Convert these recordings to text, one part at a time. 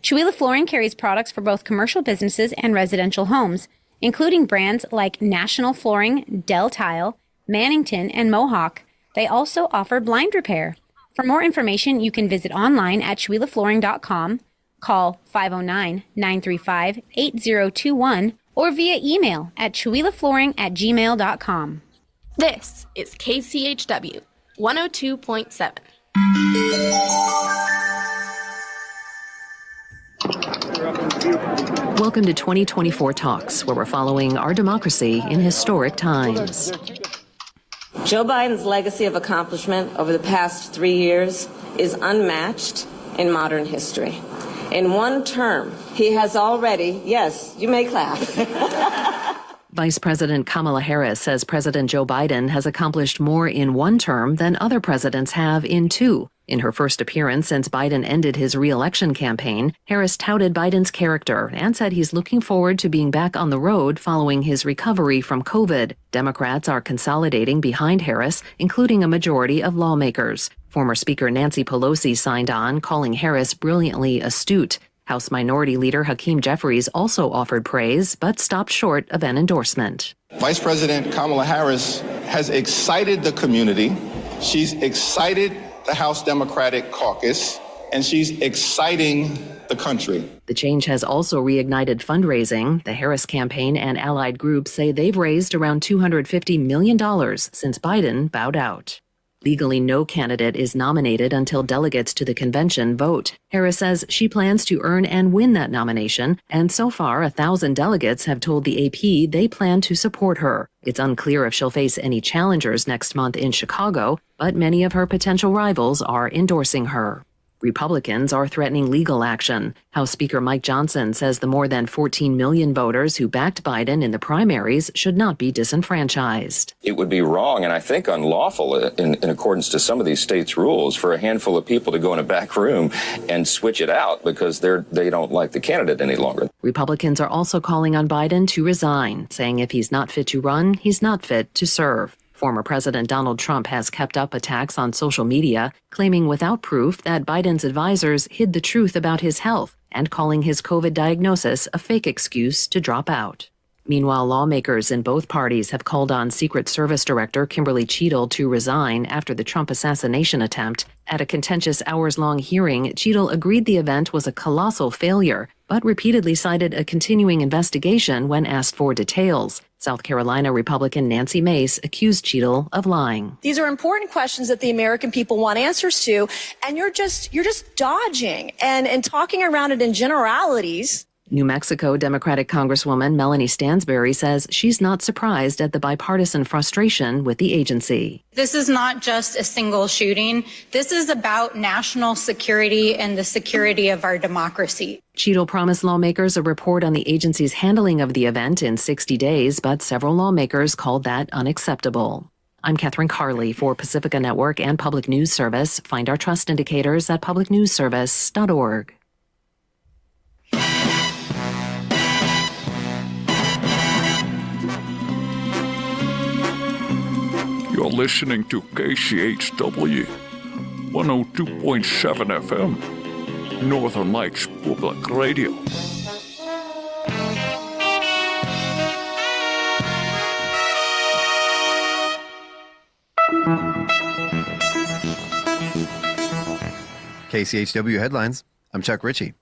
Chihuahua Flooring carries products for both commercial businesses and residential homes, including brands like National Flooring, Del Tile, Mannington, and Mohawk. They also offer blind repair. For more information, you can visit online at chihuahuaflooring.com, call 509-935-8021, or via email at chihuahuaflooring@gmail.com. This is KCHW 102.7. Welcome to 2024 Talks, where we're following our democracy in historic times. Joe Biden's legacy of accomplishment over the past 3 years is unmatched in modern history. In one term, he has already, yes, you may clap. Vice President Kamala Harris says President Joe Biden has accomplished more in one term than other presidents have in two. In her first appearance since Biden ended his re-election campaign, Harris touted Biden's character and said he's looking forward to being back on the road following his recovery from COVID. Democrats are consolidating behind Harris, including a majority of lawmakers. Former Speaker Nancy Pelosi signed on, calling Harris brilliantly astute. House Minority Leader Hakeem Jeffries also offered praise, but stopped short of an endorsement. Vice President Kamala Harris has excited the community. She's excited the House Democratic Caucus, and she's exciting the country. The change has also reignited fundraising. The Harris campaign and allied groups say they've raised around $250 million since Biden bowed out. Legally, no candidate is nominated until delegates to the convention vote. Harris says she plans to earn and win that nomination, and so far 1,000 delegates have told the AP they plan to support her. It's unclear if she'll face any challengers next month in Chicago, but many of her potential rivals are endorsing her. Republicans are threatening legal action. House Speaker Mike Johnson says the more than 14 million voters who backed Biden in the primaries should not be disenfranchised. It would be wrong and I think unlawful in accordance to some of these states' rules for a handful of people to go in a back room and switch it out because they don't like the candidate any longer. Republicans are also calling on Biden to resign, saying if he's not fit to run, he's not fit to serve. Former President Donald Trump has kept up attacks on social media, claiming without proof that Biden's advisors hid the truth about his health and calling his COVID diagnosis a fake excuse to drop out. Meanwhile, lawmakers in both parties have called on Secret Service Director Kimberly Cheadle to resign after the Trump assassination attempt. At a contentious hours-long hearing, Cheadle agreed the event was a colossal failure, but repeatedly cited a continuing investigation when asked for details. South Carolina Republican Nancy Mace accused Cheadle of lying. These are important questions that the American people want answers to, and you're just dodging and talking around it in generalities. New Mexico Democratic Congresswoman Melanie Stansbury says she's not surprised at the bipartisan frustration with the agency. This is not just a single shooting. This is about national security and the security of our democracy. Cheadle promised lawmakers a report on the agency's handling of the event in 60 days, but several lawmakers called that unacceptable. I'm Catherine Carley for Pacifica Network and Public News Service. Find our trust indicators at publicnewsservice.org. You're listening to KCHW 102.7 FM, Northern Lights Public Radio. KCHW headlines. I'm Chuck Ritchie.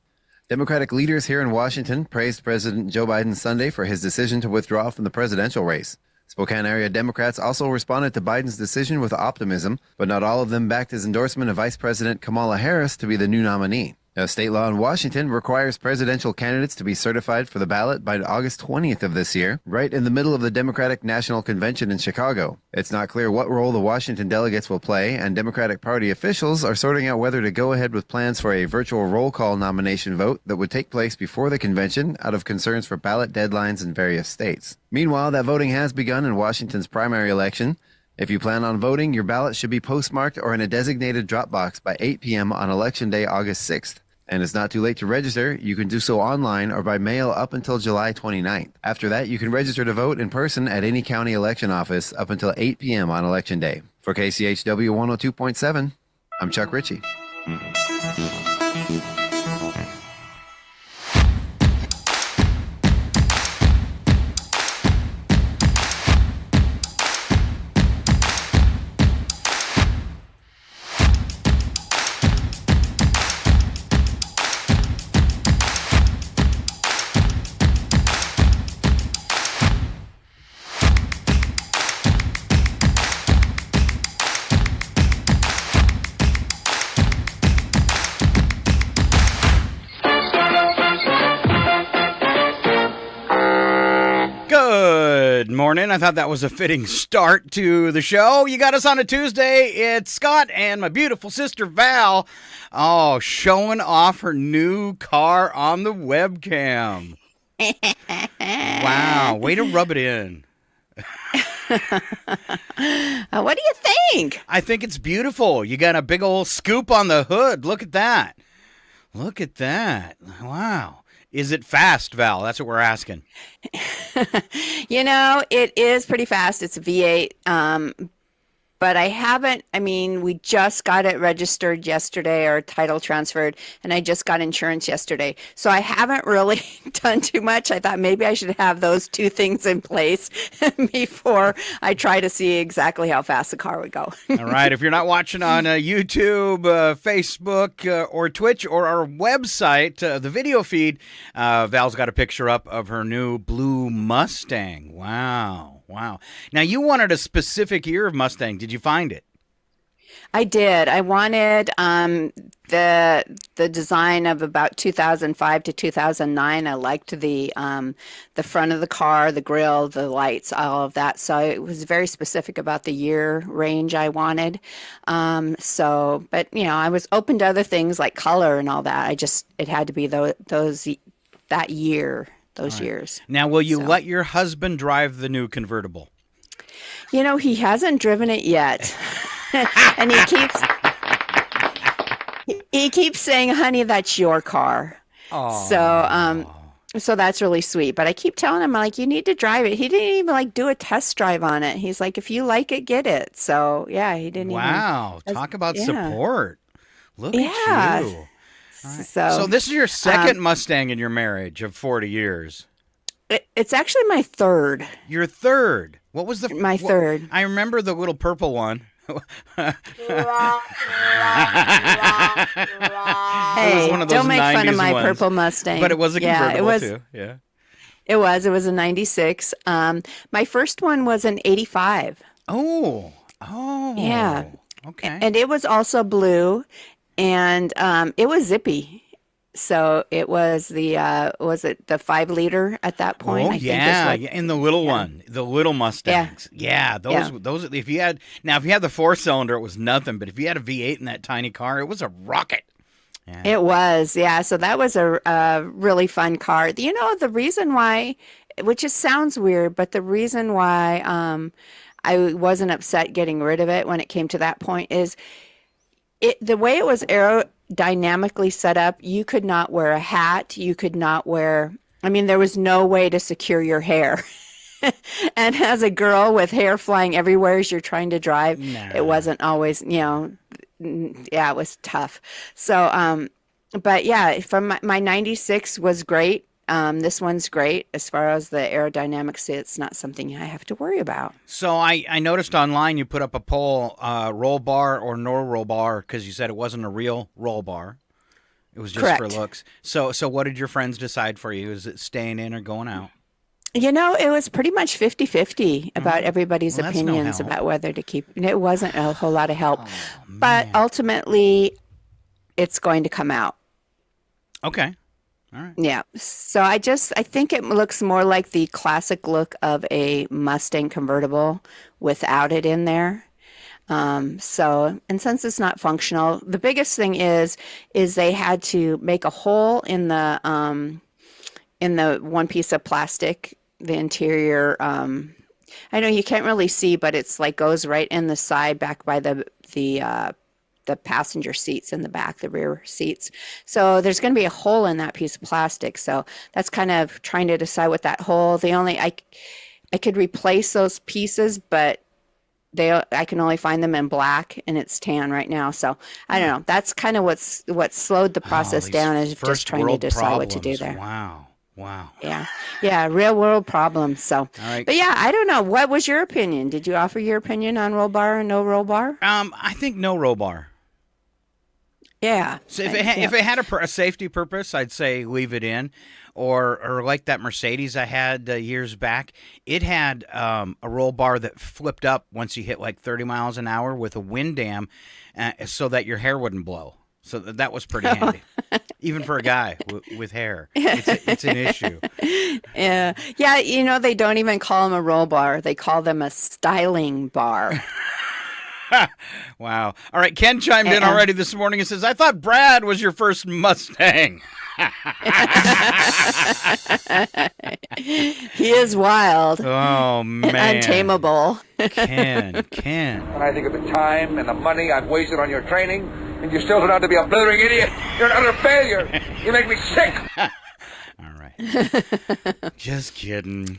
Democratic leaders here in Washington praised President Joe Biden Sunday for his decision to withdraw from the presidential race. Spokane area Democrats also responded to Biden's decision with optimism, but not all of them backed his endorsement of Vice President Kamala Harris to be the new nominee. Now, state law in Washington requires presidential candidates to be certified for the ballot by August 20th of this year, right in the middle of the Democratic National Convention in Chicago. It's not clear what role the Washington delegates will play, and Democratic Party officials are sorting out whether to go ahead with plans for a virtual roll call nomination vote that would take place before the convention out of concerns for ballot deadlines in various states. Meanwhile, that voting has begun in Washington's primary election. If you plan on voting, your ballot should be postmarked or in a designated drop box by 8 p.m. on Election Day, August 6th. And it's not too late to register. You can do so online or by mail up until July 29th. After that, you can register to vote in person at any county election office up until 8 p.m. on Election Day. For KCHW 102.7, I'm Chuck Ritchie. morning. I thought that was a fitting start to the show. You got us on a Tuesday. It's Scott and my beautiful sister Val. Oh, showing off her new car on the webcam. Wow, way to rub it in. What do you think? I think it's beautiful. You got a big old scoop on the hood. Look at that. Look at that. Wow. Is it fast, Val? That's what we're asking. It is pretty fast. It's a V8. But we just got it registered yesterday or title transferred, and I just got insurance yesterday. So I haven't really done too much. I thought maybe I should have those two things in place before I try to see exactly how fast the car would go. All right. If you're not watching on YouTube, Facebook, or Twitch, or our website, the video feed, Val's got a picture up of her new blue Mustang. Wow. Wow. Now, you wanted a specific year of Mustang. Did you find it? I did. I wanted the design of about 2005 to 2009. I liked the front of the car, the grille, the lights, all of that. So it was very specific about the year range I wanted. I was open to other things like color and all that. It had to be that year. Those years. Now, will you let your husband drive the new convertible? He hasn't driven it yet. And he keeps saying, honey, that's your car. Aww. So that's really sweet. But I keep telling him, you need to drive it. He didn't even do a test drive on it. He's like, if you like it, get it. So yeah, he didn't Wow. Talk about support. Look at you. Right. So this is your second Mustang in your marriage of 40 years. It's actually my third. Your third. What was my third? I remember the little purple one. Hey, don't make fun of my purple Mustang. But it was a convertible too. Yeah. It was a 96. My first one was an 85. Oh. Yeah. Okay. And it was also blue. And it was zippy. So it was the 5-liter at that point? Oh, and the little one, the little Mustangs. Yeah, those. If you had the 4-cylinder, it was nothing. But if you had a V8 in that tiny car, it was a rocket. Yeah. It was, yeah. So that was a really fun car. The reason why, which just sounds weird, but the reason why I wasn't upset getting rid of it when it came to that point is, the way it was aerodynamically set up, you could not wear a hat. You could not wear, there was no way to secure your hair. And as a girl with hair flying everywhere as you're trying to drive, it wasn't always, it was tough. So, but yeah, from my 96 was great. This one's great. As far as the aerodynamics, it's not something I have to worry about. So I noticed online you put up a poll, roll bar or no roll bar, because you said it wasn't a real roll bar. It was just Correct. for looks. So what did your friends decide for you? Is it staying in or going out? It was pretty much 50-50 about everybody's opinions about whether to keep. It wasn't a whole lot of help. But ultimately, it's going to come out. Okay. All right. Yeah. So I think it looks more like the classic look of a Mustang convertible without it in there. And since it's not functional, the biggest thing is they had to make a hole in the one piece of plastic, the interior. I know you can't really see, but it's goes right in the side back by the passenger seats in the back, the rear seats. So there's going to be a hole in that piece of plastic. So that's kind of trying to decide what that hole. I could replace those pieces, but I can only find them in black, and it's tan right now. So I don't know. That's kind of what slowed the process down, is just trying to decide what to do there. Wow. Yeah, real world problems. So, all right. But yeah, I don't know. What was your opinion? Did you offer your opinion on roll bar and no roll bar? I think no roll bar. Yeah. So if it had a safety purpose, I'd say leave it in, or like that Mercedes I had years back. It had a roll bar that flipped up once you hit 30 miles an hour with a wind dam, so that your hair wouldn't blow. So that was pretty handy. Even for a guy with hair, it's an issue. Yeah. Yeah, they don't even call them a roll bar. They call them a styling bar. Wow. All right, Ken chimed in already this morning and says, I thought Brad was your first Mustang. He is wild. Oh, man. Untamable. Ken. When I think of the time and the money I've wasted on your training, and you still turn out to be a blithering idiot, you're an utter failure. You make me sick. All right. Just kidding.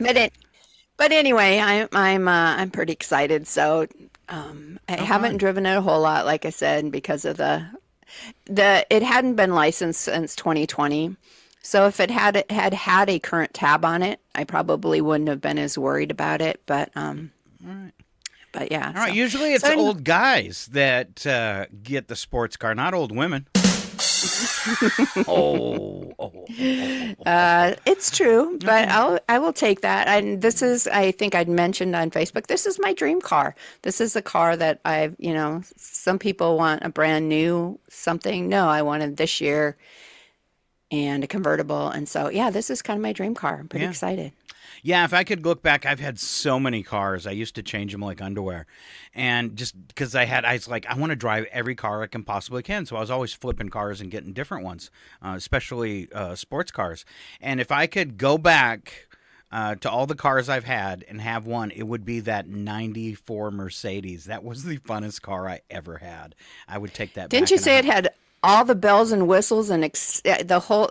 But anyway, I'm pretty excited. So I haven't driven it a whole lot, like I said, because of it hadn't been licensed since 2020. So if it had a current tab on it, I probably wouldn't have been as worried about it. But all right. But yeah. All right. Usually it's old guys that get the sports car, not old women. It's true, but I will take that. And this is, I think I'd mentioned on Facebook, this is my dream car. This is a car that I've, some people want a brand new something. No, I wanted this year and a convertible. And so, yeah, this is kind of my dream car. I'm pretty excited. Yeah, if I could look back, I've had so many cars. I used to change them like underwear. And just because I was like, I want to drive every car I can possibly can. So I was always flipping cars and getting different ones, especially sports cars. And if I could go back to all the cars I've had and have one, it would be that 94 Mercedes. That was the funnest car I ever had. I would take that back. Didn't you say it had all the bells and whistles and the whole,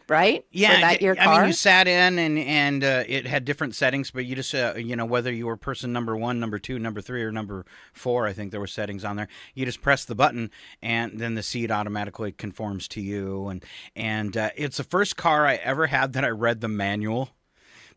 right? Yeah. For that your car? I mean, you sat in and it had different settings, but you just, whether you were person number 1, number 2, number 3, or number 4, I think there were settings on there. You just press the button and then the seat automatically conforms to you. And it's the first car I ever had that I read the manual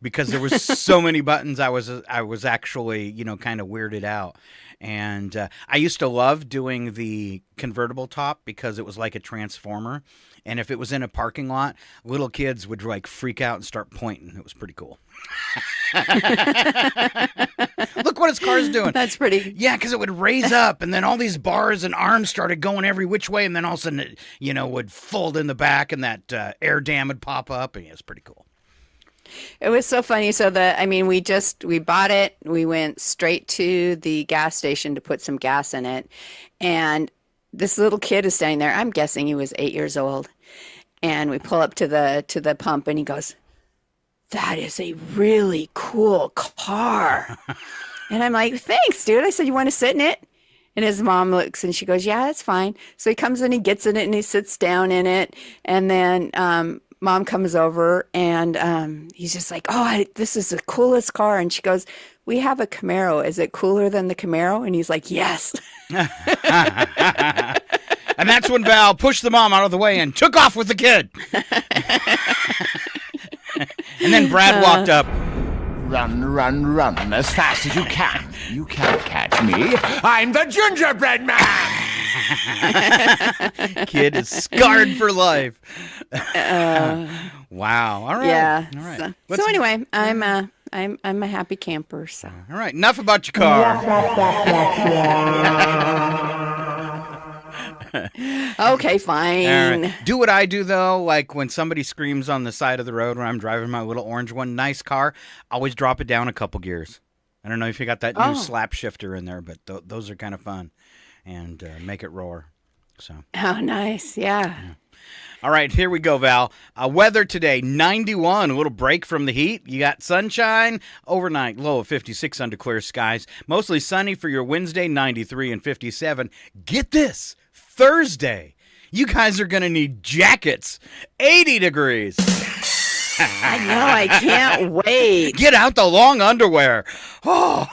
because there was so many buttons. I was actually, kind of weirded out. And I used to love doing the convertible top because it was like a transformer. And if it was in a parking lot, little kids would freak out and start pointing. It was pretty cool. Look what his car's doing. That's pretty. Yeah, because it would raise up and then all these bars and arms started going every which way. And then all of a sudden it, would fold in the back and that air dam would pop up. And it was pretty cool. It was so funny. So we bought it. We went straight to the gas station to put some gas in it. And this little kid is standing there. I'm guessing he was 8 years old. And we pull up to the pump and he goes, "That is a really cool car." And I'm like, "Thanks, dude." I said, "You want to sit in it?" And his mom looks and she goes, "Yeah, that's fine." So he comes in, he gets in it and he sits down in it. And then, Mom comes over and he's just like, "Oh, this is the coolest car." And she goes, "We have a Camaro. Is it cooler than the Camaro?" And he's like, "Yes." And that's when Val pushed the mom out of the way and took off with the kid. And then Brad walked up. "Run, run, run as fast as you can. You can't catch me. I'm the gingerbread man." Kid is scarred for life. Wow. All right. Yeah. All right. So anyway, I'm a happy camper. So. All right. Enough about your car. Okay, fine. All right. Do what I do though, like when somebody screams on the side of the road when I'm driving my little orange one, nice car, always drop it down a couple gears. I don't know if you got that new slap shifter in there, but those are kind of fun. And make it roar. So. Oh, nice. Yeah. All right, here we go, Val. Weather today, 91, a little break from the heat. You got sunshine overnight, low of 56 under clear skies. Mostly sunny for your Wednesday, 93 and 57. Get this, Thursday, you guys are going to need jackets, 80 degrees. I know, I can't wait. Get out the long underwear. Oh.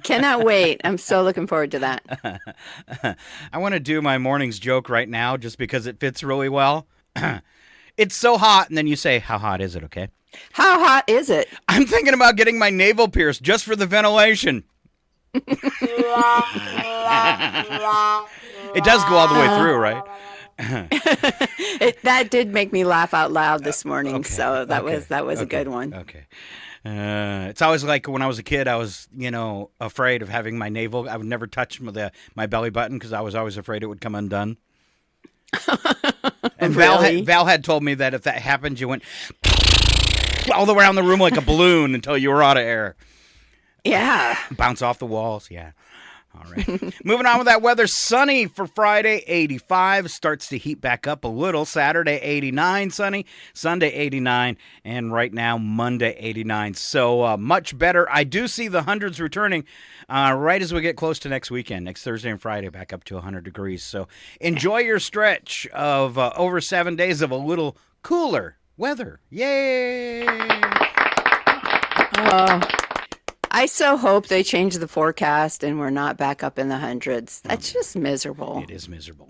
Cannot wait. I'm so looking forward to that. I want to do my morning's joke right now just because it fits really well. It's so hot, and then you say, "How hot is it, okay?" How hot is it? I'm thinking about getting my navel pierced just for the ventilation. It does go all the way through, right? That did make me laugh out loud this morning, so that was a good one. Okay. It's always like when I was a kid, I was, afraid of having my navel. I would never touch my belly button because I was always afraid it would come undone. And Really? Val had told me that if that happened, you went all the way around the room like a balloon until you were out of air. Yeah. Bounce off the walls. Yeah. All right. Moving on with that weather. Sunny for Friday, 85. Starts to heat back up a little. Saturday, 89. Sunny. Sunday, 89. And right now, Monday, 89. So much better. I do see the hundreds returning right as we get close to next weekend. Next Thursday and Friday, back up to 100 degrees. So enjoy your stretch of over 7 days of a little cooler weather. Yay! I so hope they change the forecast and we're not back up in the hundreds. That's just miserable. It is miserable.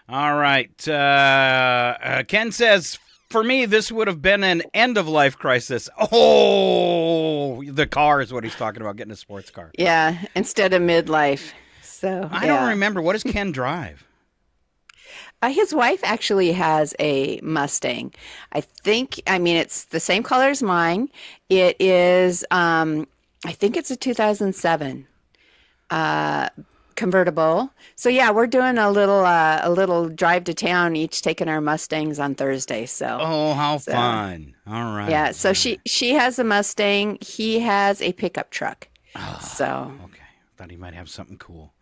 All right. Ken says, for me, this would have been an end-of-life crisis. Oh, the car is what he's talking about, getting a sports car. Yeah, instead of midlife. So I don't remember. What does Ken drive? His wife actually has a Mustang. It's the same color as mine. It is, I think it's a 2007 convertible. So yeah, we're doing a little drive to town, each taking our Mustangs on Thursday. So how fun! All right. Yeah. So she has a Mustang. He has a pickup truck. So okay, thought he might have something cool.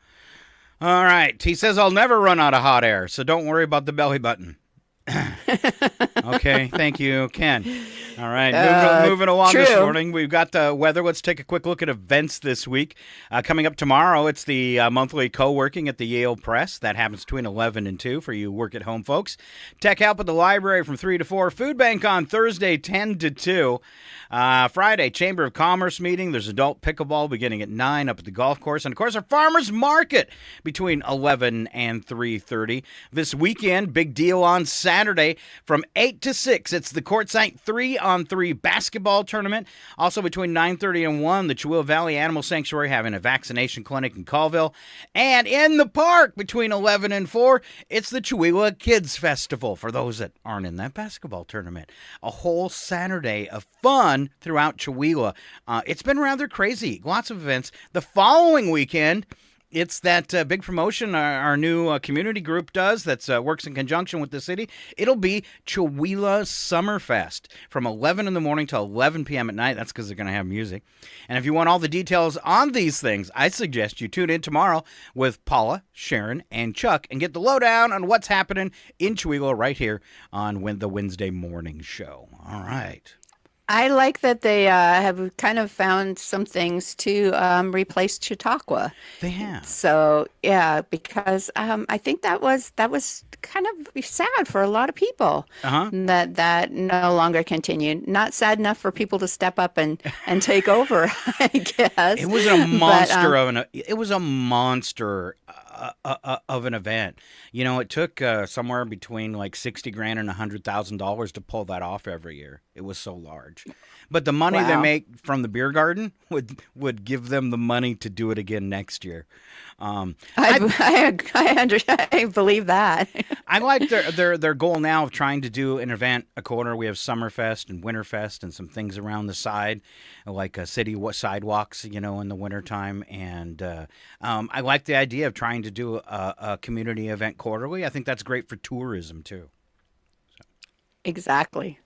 All right. He says, I'll never run out of hot air, so don't worry about the belly button. Okay. Thank you, Ken. All right. Moving along this morning, we've got the weather. Let's take a quick look at events this week. Coming up tomorrow, it's the monthly co-working at the Yale Press. That happens between 11 and 2 for you work-at-home folks. Tech help at the library from 3 to 4. Food Bank on Thursday, 10 to 2. Friday, Chamber of Commerce meeting. There's adult pickleball beginning at 9 up at the golf course. And, of course, our farmers market between 11 and 3:30. This weekend, big deal on Saturday from 8 to 6. It's the Quartzsite 3-on-3 basketball tournament. Also between 9:30 and 1, the Chewilla Valley Animal Sanctuary having a vaccination clinic in Colville. And in the park between 11 and 4, it's the Chewilla Kids Festival for those that aren't in that basketball tournament. A whole Saturday of fun throughout Chewilla. It's been rather crazy. Lots of events. The following weekend, it's that big promotion our new community group does that works in conjunction with the city. It'll be Chewilla Summerfest from 11 in the morning till 11 p.m. at night. That's because they're going to have music. And if you want all the details on these things, I suggest you tune in tomorrow with Paula, Sharon, and Chuck and get the lowdown on what's happening in Chewilla right here on the Wednesday morning show. All right. I like that they have kind of found some things to replace Chautauqua. They have. So yeah, because I think that was kind of sad for a lot of people that no longer continued. Not sad enough for people to step up and take over, I guess. It was a monster of an event. You know, it took somewhere between like $60,000 and $100,000 to pull that off every year. It was so large. But the money they make from the beer garden would give them the money to do it again next year. I believe that. I like their goal now of trying to do an event a quarter. We have Summerfest and Winterfest and some things around the side, like city sidewalks, in the wintertime. And I like the idea of trying to do a community event quarterly. I think that's great for tourism, too. Exactly.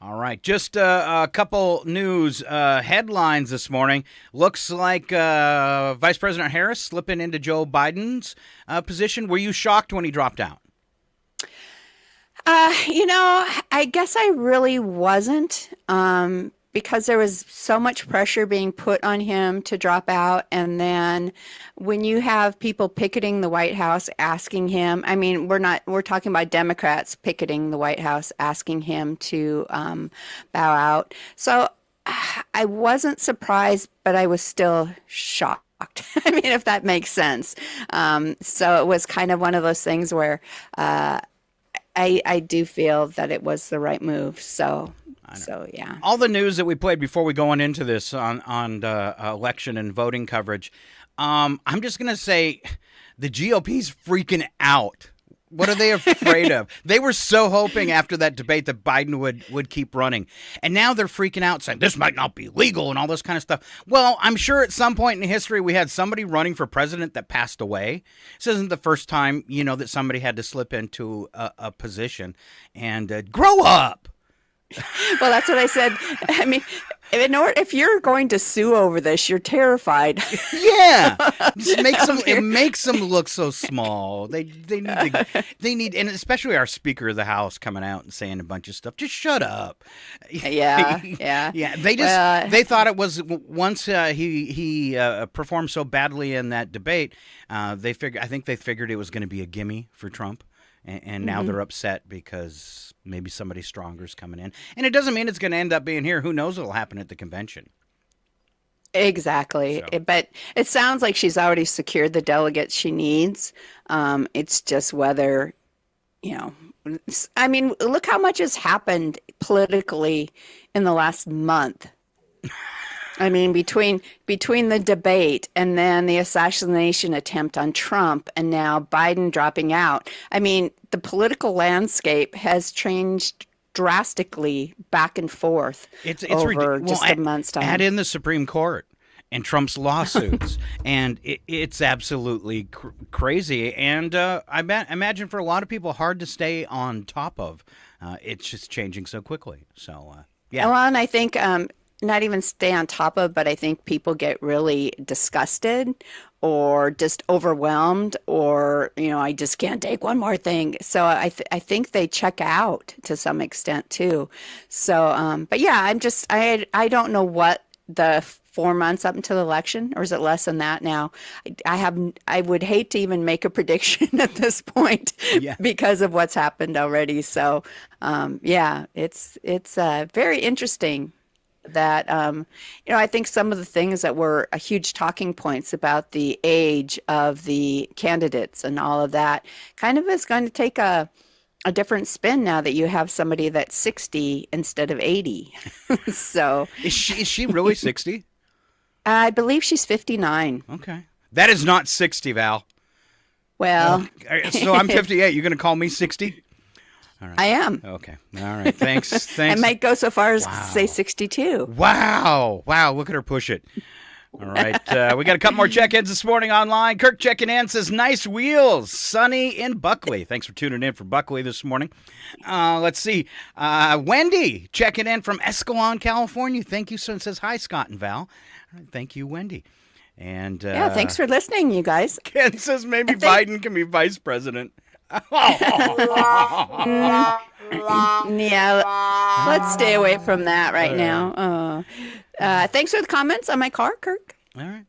All right, just a couple news headlines this morning. Looks like Vice President Harris slipping into Joe Biden's position. Were you shocked when he dropped out? I guess I really wasn't, because there was so much pressure being put on him to drop out. And then when you have people picketing the White House, asking him, we're talking about Democrats picketing the White House, asking him to bow out. So I wasn't surprised, but I was still shocked. If that makes sense. So it was kind of one of those things where I do feel that it was the right move. So yeah. All the news that we played before we go on into this on the election and voting coverage, I'm just going to say the GOP's freaking out What are they afraid of? They were so hoping after that debate that Biden would keep running. And now they're freaking out saying this might not be legal and all this kind of stuff. Well, I'm sure at some point in history we had somebody running for president that passed away. This isn't the first time, that somebody had to slip into a position. And grow up. Well, that's what I said. I mean, if you're going to sue over this, you're terrified. Yeah, it makes them look so small. They need, and especially our Speaker of the House coming out and saying a bunch of stuff. Just shut up. Yeah. Yeah. They thought it was once he performed so badly in that debate. I think they figured it was going to be a gimme for Trump. And now they're upset because maybe somebody stronger is coming in. And it doesn't mean it's going to end up being here. Who knows what will happen at the convention? Exactly. So. But it sounds like she's already secured the delegates she needs. It's just whether, I mean, look how much has happened politically in the last month. I mean, between the debate and then the assassination attempt on Trump and now Biden dropping out, I mean, the political landscape has changed drastically back and forth over just a month's time. Add in the Supreme Court and Trump's lawsuits, and it's absolutely crazy. And I imagine for a lot of people, hard to stay on top of. It's just changing so quickly. So, yeah. Well, and I think not even stay on top of, but I think people get really disgusted or just overwhelmed or, I just can't take one more thing. So I think they check out to some extent too. So, but yeah, I don't know what the 4 months up until the election, or is it less than that now? I would hate to even make a prediction at this point because of what's happened already. So, yeah, it's very interesting that, I think some of the things that were a huge talking points about the age of the candidates and all of that kind of is going to take a different spin now that you have somebody that's 60 instead of 80. So is she really 60? I believe she's 59. Okay. That is not 60, Val. Well, so I'm 58. You're going to call me 60? All right. I am. Okay. All right. Thanks. I might go so far as to say 62. Wow. Look at her push it. All right. We got a couple more check-ins this morning online. Kirk checking in says, nice wheels. Sunny in Buckley. Thanks for tuning in for Buckley this morning. Let's see. Wendy checking in from Escalon, California. Thank you. So it says, hi, Scott and Val. All right, thank you, Wendy. And yeah, thanks for listening, you guys. Ken says maybe Biden can be vice president. Yeah, let's stay away from that right now. Thanks for the comments on my car, Kirk. All right.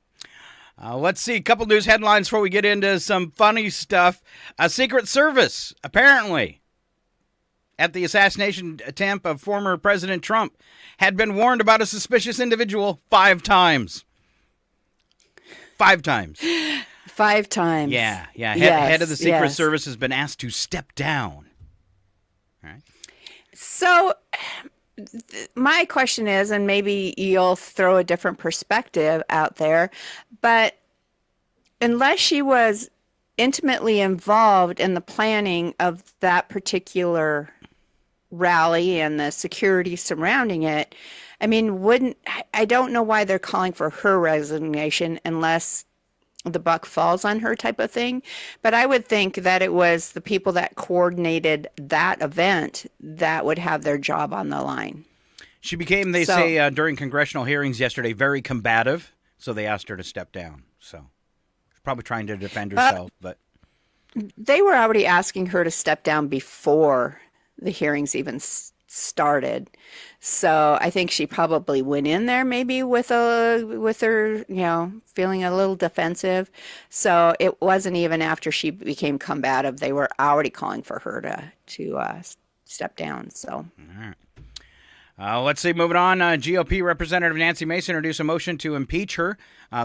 Let's see. A couple news headlines before we get into some funny stuff. A Secret Service, apparently, at the assassination attempt of former President Trump, had been warned about a suspicious individual 5 times. 5 times. 5 times. Yeah. Head of the Secret Service has been asked to step down. All right. So my question is, and maybe you'll throw a different perspective out there, but unless she was intimately involved in the planning of that particular rally and the security surrounding it, I mean, I don't know why they're calling for her resignation unless the buck falls on her type of thing. But I would think that it was the people that coordinated that event that would have their job on the line. She became, they say, during congressional hearings yesterday, very combative. So they asked her to step down. So she's probably trying to defend herself. But they were already asking her to step down before the hearings even started. So I think she probably went in there maybe with her, feeling a little defensive. So it wasn't even after she became combative. They were already calling for her to step down. So. All right. Let's see, moving on. GOP Representative Nancy Mason introduced a motion to impeach her.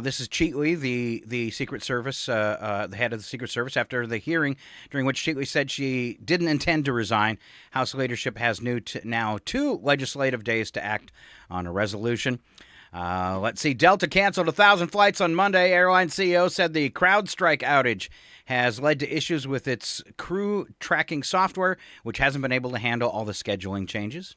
This is Cheatley, the Secret Service, the head of the Secret Service, after the hearing during which Cheatley said she didn't intend to resign. House leadership has now 2 legislative days to act on a resolution. Let's see. Delta canceled 1,000 flights on Monday. Airline CEO said the CrowdStrike outage has led to issues with its crew tracking software, which hasn't been able to handle all the scheduling changes.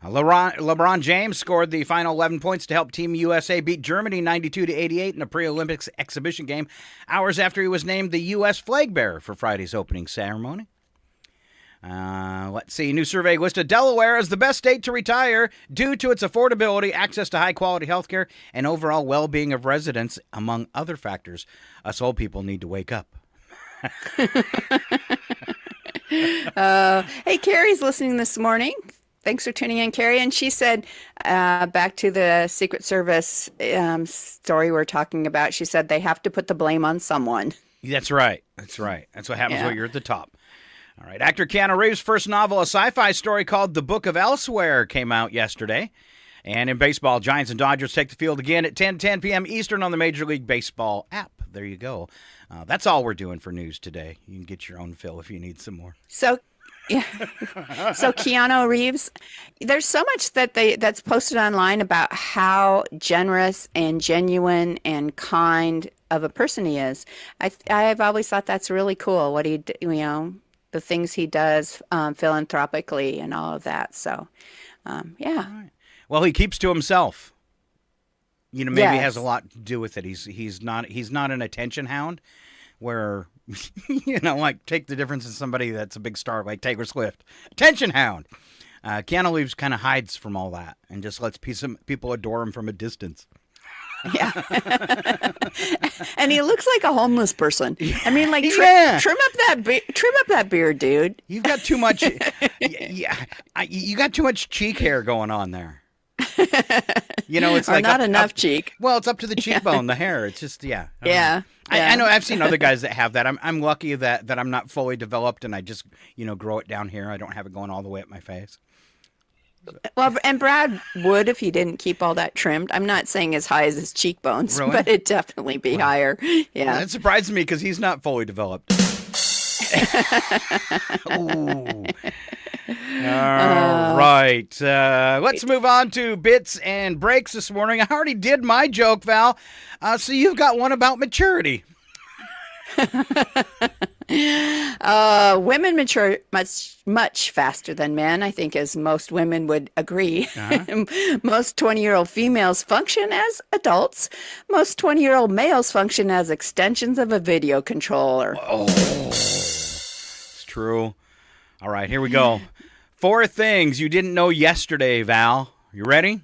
LeBron James scored the final 11 points to help Team USA beat Germany 92-88 in a pre-Olympics exhibition game, hours after he was named the U.S. flag bearer for Friday's opening ceremony. Let's see. New survey listed Delaware as the best state to retire due to its affordability, access to high-quality health care, and overall well-being of residents, among other factors. Us old people need to wake up. Hey, Carrie's listening this morning. Thanks for tuning in, Carrie. And she said, back to the Secret Service story we're talking about, she said they have to put the blame on someone. That's right. That's right. That's what happens when you're at the top. All right. Actor Keanu Reeves' first novel, a sci-fi story called The Book of Elsewhere, came out yesterday. And in baseball, Giants and Dodgers take the field again at 10 p.m. Eastern on the Major League Baseball app. There you go. That's all we're doing for news today. You can get your own fill if you need some more. So Keanu Reeves, there's so much that's posted online about how generous and genuine and kind of a person he is. I've always thought that's really cool. What the things he does philanthropically and all of that. So, yeah. Right. Well, he keeps to himself. Maybe it has a lot to do with it. He's not an attention hound, where like take the difference in somebody that's a big star like Taylor Swift. Attention hound. Keanu Reeves kind of hides from all that and just lets people adore him from a distance. Yeah. And he looks like a homeless person. I mean, like trim up that beard, dude. You've got too much. You got too much cheek hair going on there. It's like not enough cheek. Well, it's up to the cheekbone, the hair. It's just Yeah. I know. I've seen other guys that have that. I'm lucky that I'm not fully developed and I just grow it down here. I don't have it going all the way up my face. Well, and Brad would if he didn't keep all that trimmed. I'm not saying as high as his cheekbones, really? But it'd definitely be higher. Yeah. Well, that surprises me because he's not fully developed. Ooh. All right. Let's move on to bits and breaks this morning. I already did my joke, Val. So you've got one about maturity. Women mature much faster than men, I think, as most women would agree. Uh-huh. Most 20-year-old females function as adults. Most 20-year-old males function as extensions of a video controller. Oh, it's true. All right, here we go. 4 things you didn't know yesterday, Val. You ready?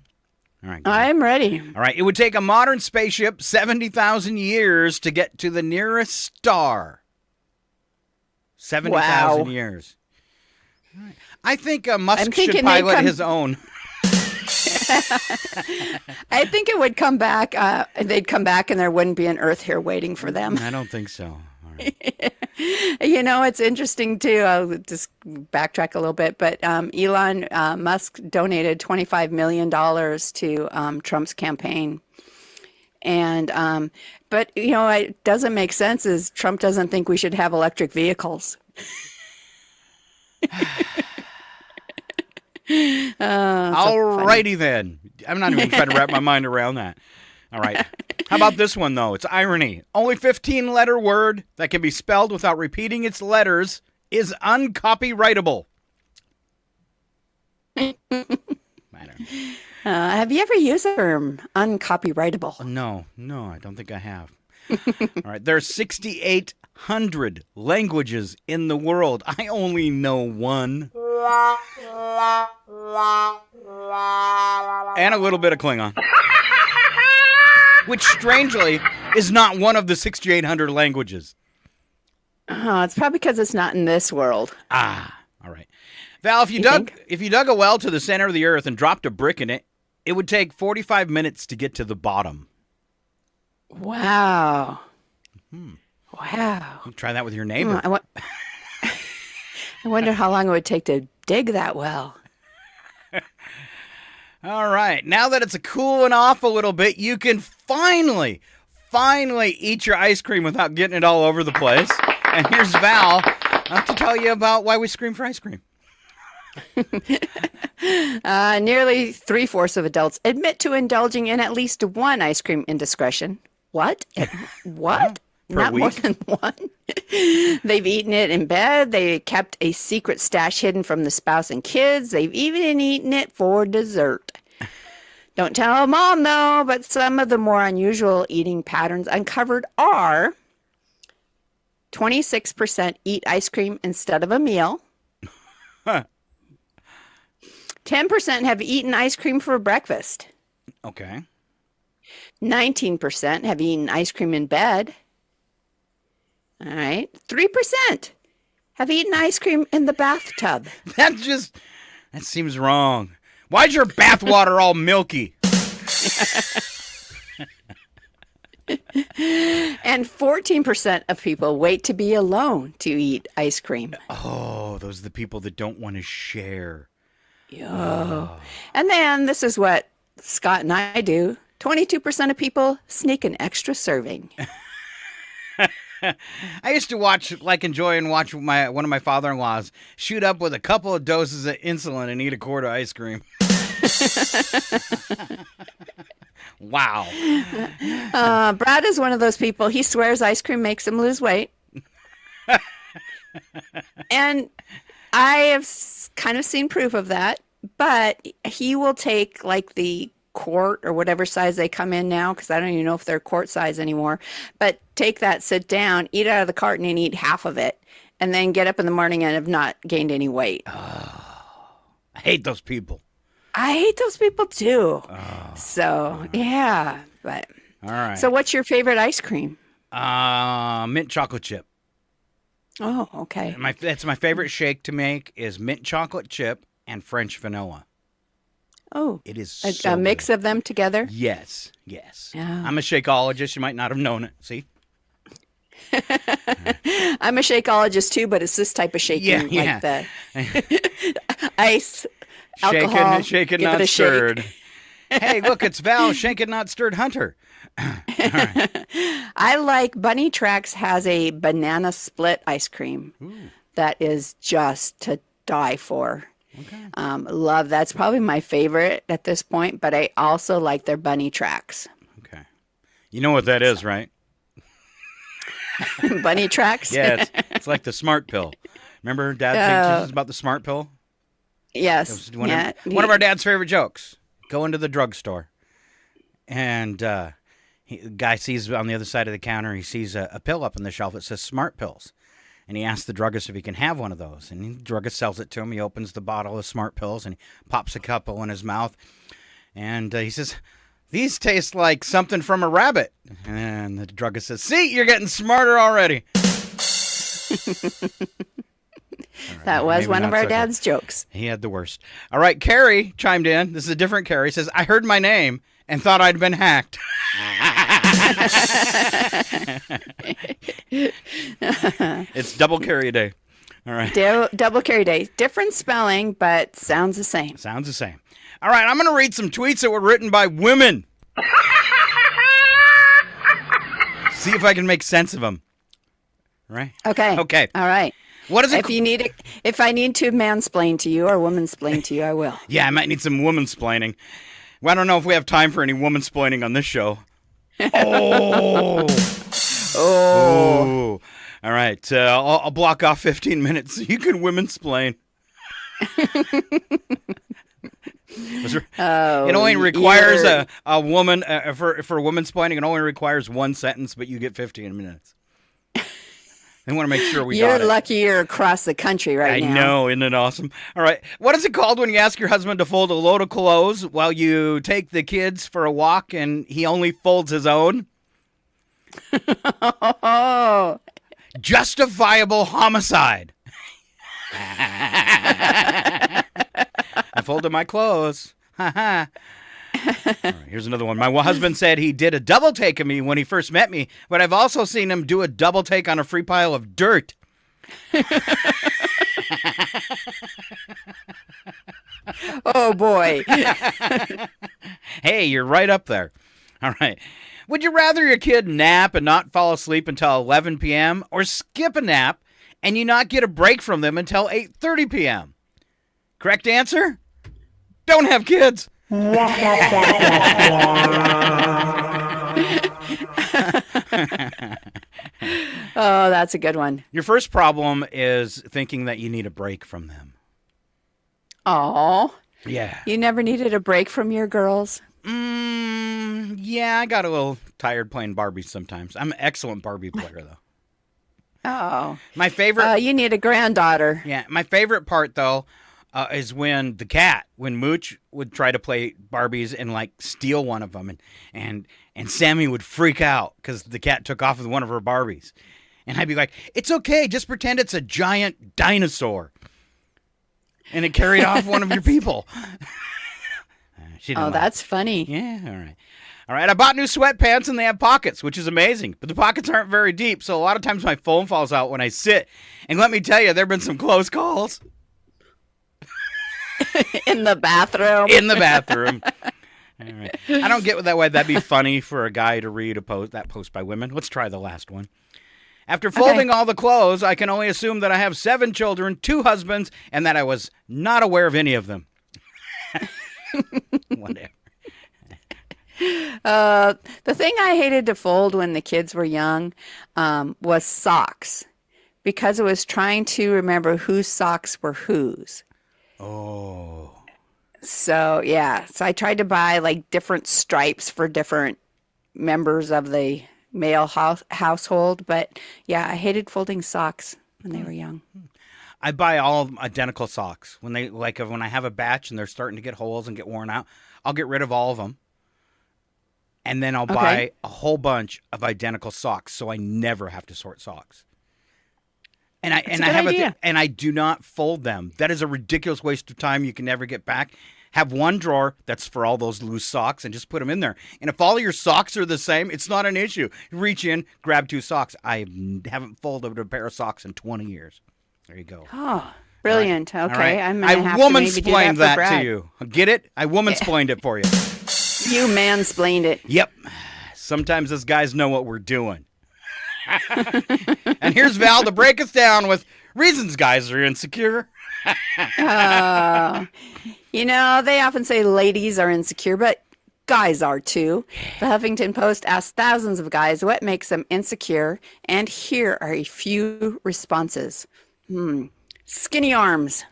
All right. I'm ready. All right. It would take a modern spaceship 70,000 years to get to the nearest star. 70,000 years. All right. I think Musk should pilot his own. I think it would come back. They'd come back and there wouldn't be an Earth here waiting for them. I don't think so. All right. It's interesting, too. I'll just backtrack a little bit. But Elon Musk donated $25 million to Trump's campaign. And but, it doesn't make sense is Trump doesn't think we should have electric vehicles. All righty then. I'm not even trying to wrap my mind around that. All right. How about this one, though? It's irony. Only 15-letter word that can be spelled without repeating its letters is uncopyrightable. Have you ever used the term uncopyrightable? No, I don't think I have. All right. There are 6,800 languages in the world. I only know one. And a little bit of Klingon. Which, strangely, is not one of the 6,800 languages. Oh, it's probably because it's not in this world. Ah, all right. Val, if you dug a well to the center of the earth and dropped a brick in it, it would take 45 minutes to get to the bottom. Wow. Wow. You try that with your neighbor. I wonder how long it would take to dig that well. All right. Now that it's cooling off a little bit, you can finally eat your ice cream without getting it all over the place. And here's Val to tell you about why we scream for ice cream. Nearly 3/4 of adults admit to indulging in at least one ice cream indiscretion. What? What? Not more than one. They've eaten it in bed. They kept a secret stash hidden from the spouse and kids. They've even eaten it for dessert. Don't tell mom, though, but some of the more unusual eating patterns uncovered are 26% eat ice cream instead of a meal. 10% have eaten ice cream for breakfast. Okay. 19% have eaten ice cream in bed. All right. 3% have eaten ice cream in the bathtub. That seems wrong. Why's your bath water all milky? And 14% of people wait to be alone to eat ice cream. Oh, those are the people that don't want to share. Oh. And then this is what Scott and I do. 22% of people sneak an extra serving. I used to enjoy and watch one of my father-in-laws shoot up with a couple of doses of insulin and eat a quart of ice cream. Wow. Brad is one of those people. He swears ice cream makes him lose weight. And I have kind of seen proof of that, but he will take like the quart or whatever size they come in now, because I don't even know if they're quart size anymore, but take that, sit down, eat out of the carton and eat half of it, and then get up in the morning and have not gained any weight. Oh, I hate those people. I hate those people too. Oh. So, yeah. But all right. So what's your favorite ice cream? Mint chocolate chip. Oh, okay. That's my favorite shake to make is mint chocolate chip and French vanilla. Oh. It is a mix of them together? Yes. Yes. Yeah. I'm a shakeologist. You might not have known it. See? I'm a shakeologist too, but it's this type of shaking, like the ice, alcohol, shaken, not stirred. Hey, look, it's Val, shaken, not stirred hunter. Right. I like Bunny Tracks has a banana split ice cream. Ooh. That is just to die for. Okay. Love that's probably my favorite at this point, but I also like their Bunny Tracks. Okay, you know what that is, right? Bunny Tracks. Yeah, it's like the Smart Pill. Remember, Dad thinks about the Smart Pill. Yes. One of our dad's favorite jokes. Go into the drugstore, and the guy sees on the other side of the counter, he sees a pill up on the shelf that says Smart Pills. And he asks the druggist if he can have one of those. And the druggist sells it to him. He opens the bottle of Smart Pills and he pops a couple in his mouth. And he says, "These taste like something from a rabbit." And the druggist says, "See, you're getting smarter already." That was one of our dad's jokes. He had the worst. All right, Carrie chimed in. This is a different Carrie. Says, "I heard my name and thought I'd been hacked." It's double carry day. All right. Double carry day. Different spelling, but sounds the same. Sounds the same. All right, I'm going to read some tweets that were written by women. See if I can make sense of them. Right? Okay. Okay. All right. What is it? If I need to mansplain to you or womansplain to you, I will. Yeah, I might need some womansplaining. Well, I don't know if we have time for any womansplaining on this show. Oh. Oh. All right. I'll block off 15 minutes so you can womansplain. It only requires a woman, for womansplaining, it only requires one sentence, but you get 15 minutes. I want to make sure we got it. You're lucky you're across the country right now. I know, isn't it awesome? All right. What is it called when you ask your husband to fold a load of clothes while you take the kids for a walk and he only folds his own? Oh. Justifiable homicide. I folded my clothes. Ha ha. Right, here's another one. My husband said he did a double take of me when he first met me, but I've also seen him do a double take on a free pile of dirt. Oh, boy. Hey, you're right up there. All right. Would you rather your kid nap and not fall asleep until 11 p.m. or skip a nap and you not get a break from them until 8:30 p.m.? Correct answer? Don't have kids. Oh, that's a good one. Your first problem is thinking that you need a break from them. Oh, Yeah. you never needed a break from your girls? Yeah, I got a little tired playing Barbies sometimes. I'm an excellent Barbie player, though. Oh. My favorite... you need a granddaughter. Yeah, my favorite part, though, is when when Mooch would try to play Barbies and, like, steal one of them, and Sammy would freak out because the cat took off with one of her Barbies. And I'd be like, it's okay, just pretend it's a giant dinosaur. And it carried off one of your people. She didn't that's funny. Yeah, all right. All right, I bought new sweatpants and they have pockets, which is amazing. But the pockets aren't very deep, so a lot of times my phone falls out when I sit. And let me tell you, there have been some close calls. In the bathroom. In the bathroom. All right. I don't get that way. That'd be funny for a guy to read that post by women. Let's try the last one. After folding all the clothes, I can only assume that I have 7 children, 2 husbands, and that I was not aware of any of them. Whatever. The thing I hated to fold when the kids were young was socks, because it was trying to remember whose socks were whose. Oh. So, yeah. So I tried to buy like different stripes for different members of the male household. But yeah, I hated folding socks when they were young. I buy all identical socks. When I have a batch and they're starting to get holes and get worn out, I'll get rid of all of them. And then I'll buy a whole bunch of identical socks so I never have to sort socks. And I do not fold them. That is a ridiculous waste of time you can never get back. Have one drawer that's for all those loose socks and just put them in there. And if all of your socks are the same, it's not an issue. You reach in, grab 2 socks. I haven't folded a pair of socks in 20 years. There you go. Oh, brilliant. All right. Okay. All right. I'm gonna have to maybe do womansplained that for that to Brad. you. Get it? I womansplained it for you. You mansplained it. Yep. Sometimes us guys know what we're doing. And here's Val to break us down with reasons guys are insecure. They often say ladies are insecure, but guys are too. The Huffington Post asked thousands of guys what makes them insecure, and here are a few responses. Skinny arms.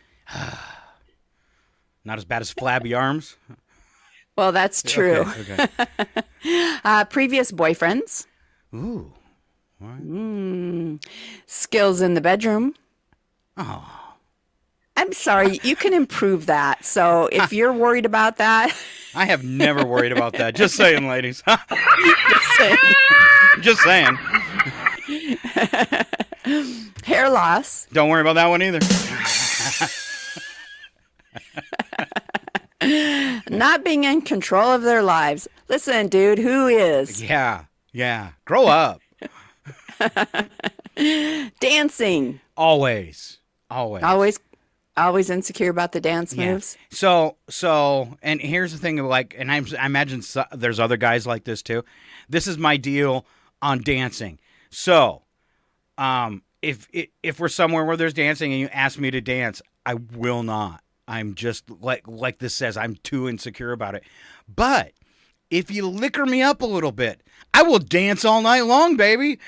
Not as bad as flabby arms. Well, that's true. Okay. Previous boyfriends. Ooh. Skills in the bedroom. Oh. I'm sorry, you can improve that. So if you're worried about that. I have never worried about that. Just saying, ladies. Just saying. Hair loss. Don't worry about that one either. Not being in control of their lives. Listen, dude, who is? Yeah. Grow up. Dancing. Always. Always insecure about the dance moves. So, and here's the thing, and I imagine there's other guys like this too. This is my deal on dancing. So, if we're somewhere where there's dancing and you ask me to dance, I will not. I'm just like this says, I'm too insecure about it. But if you liquor me up a little bit, I will dance all night long, baby.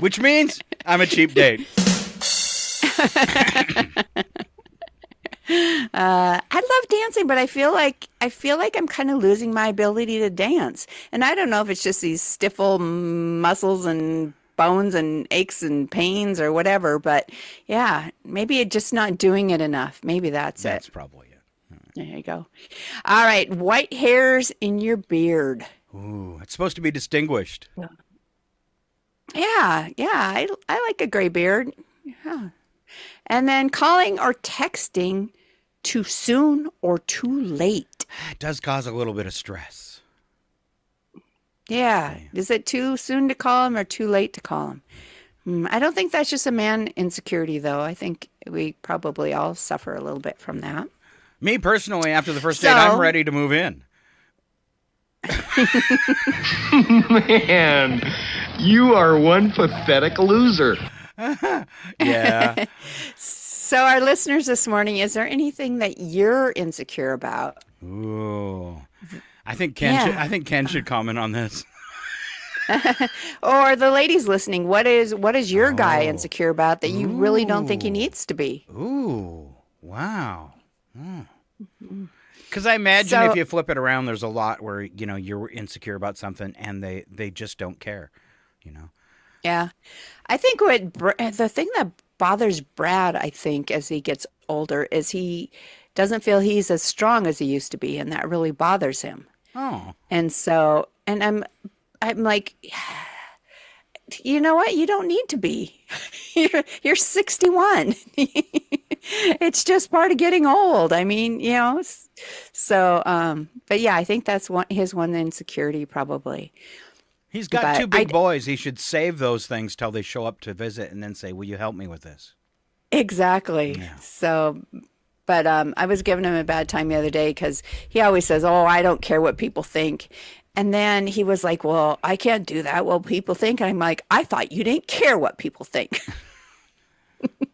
Which means I'm a cheap date. I love dancing, but I feel like I'm kind of losing my ability to dance. And I don't know if it's just these stiff old muscles and bones and aches and pains or whatever, but yeah, maybe it's just not doing it enough. Maybe that's it. That's probably it. There you go. All right, white hairs in your beard. Ooh, it's supposed to be distinguished. Yeah, I like a gray beard. Yeah. And then calling or texting too soon or too late. It does cause a little bit of stress. Yeah. Is it too soon to call him or too late to call him? I don't think that's just a man insecurity, though. I think we probably all suffer a little bit from that. Me personally, after the first date, I'm ready to move in. Man, you are one pathetic loser. Yeah. So our listeners this morning, is there anything that you're insecure about? Ooh. I think Ken should comment on this. Or the ladies listening, what is your guy insecure about that you really don't think he needs to be? Ooh, wow. Because I imagine if you flip it around, there's a lot where you're insecure about something and they just don't care. Yeah, I think the thing that bothers Brad, I think, as he gets older, is he doesn't feel he's as strong as he used to be, and that really bothers him. Oh, and I'm like, you know what? You don't need to be. You're 61. It's just part of getting old. I mean, so, but yeah, I think that's his one insecurity probably. He's got two big boys. He should save those things till they show up to visit and then say, will you help me with this? Exactly. Yeah. So, but I was giving him a bad time the other day because he always says, oh, I don't care what people think. And then he was like, well, I can't do that. Well, people think. And I'm like, I thought you didn't care what people think.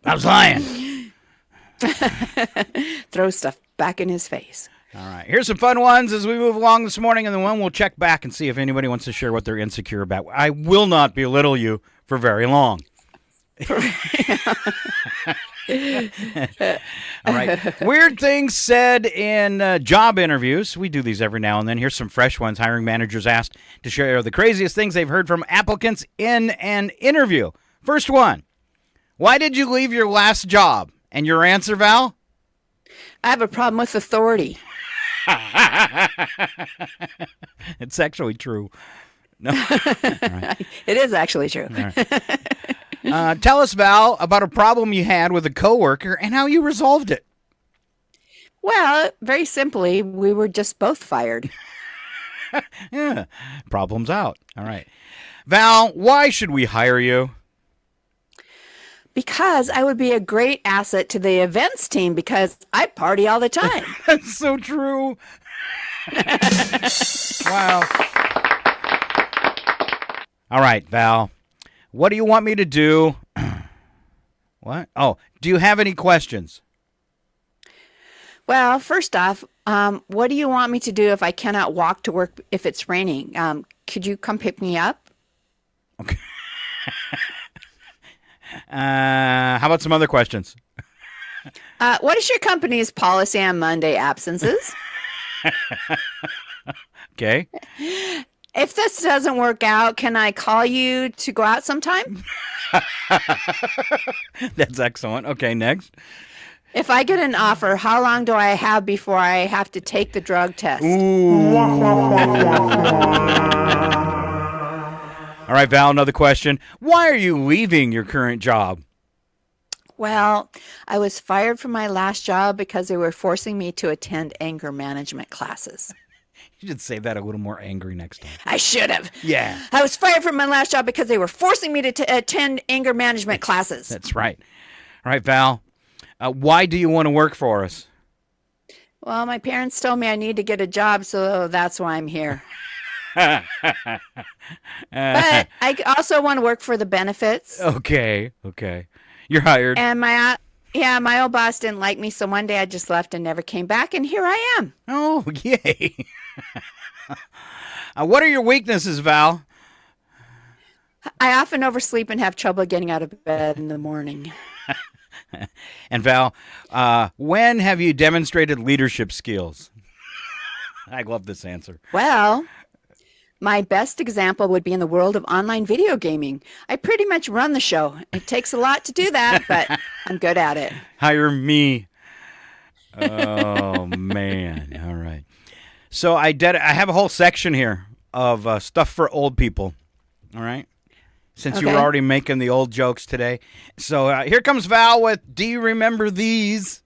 I was lying. Throw stuff back in his face. All right. Here's some fun ones as we move along this morning, and then we'll check back and see if anybody wants to share what they're insecure about. I will not belittle you for very long. All right. Weird things said in job interviews. We do these every now and then. Here's some fresh ones. Hiring managers asked to share the craziest things they've heard from applicants in an interview. First one. Why did you leave your last job? And your answer, Val? I have a problem with authority. It's actually true. No. Right. It is actually true. Right. Tell us, Val, about a problem you had with a coworker and how you resolved it. Well, very simply, we were just both fired. Yeah, problem's out. All right. Val, why should we hire you? Because I would be a great asset to the events team because I party all the time. That's so true. Wow. All right, Val. What do you want me to do? What? Oh, do you have any questions? Well, first off, what do you want me to do if I cannot walk to work if it's raining? Could you come pick me up? Okay. How about some other questions? What is your company's policy on Monday absences? Okay. If this doesn't work out, can I call you to go out sometime? That's excellent. Okay, next. If I get an offer, how long do I have before I have to take the drug test? Ooh. All right, Val, another question. Why are you leaving your current job? Well, I was fired from my last job because they were forcing me to attend anger management classes. You should say that a little more angry next time. I should have. Yeah. I was fired from my last job because they were forcing me to attend anger management classes. That's right. All right, Val. Why do you want to work for us? Well, my parents told me I need to get a job, so that's why I'm here. But I also want to work for the benefits. Okay. You're hired. And my old boss didn't like me, so one day I just left and never came back, and here I am. Oh, yay. What are your weaknesses, Val? I often oversleep and have trouble getting out of bed in the morning. And Val, when have you demonstrated leadership skills? I love this answer. Well, my best example would be in the world of online video gaming. I pretty much run the show. It takes a lot to do that, but I'm good at it. Hire me. Oh, man. All right. So I have a whole section here of stuff for old people. All right. Since you were already making the old jokes today. So here comes Val with, do you remember these?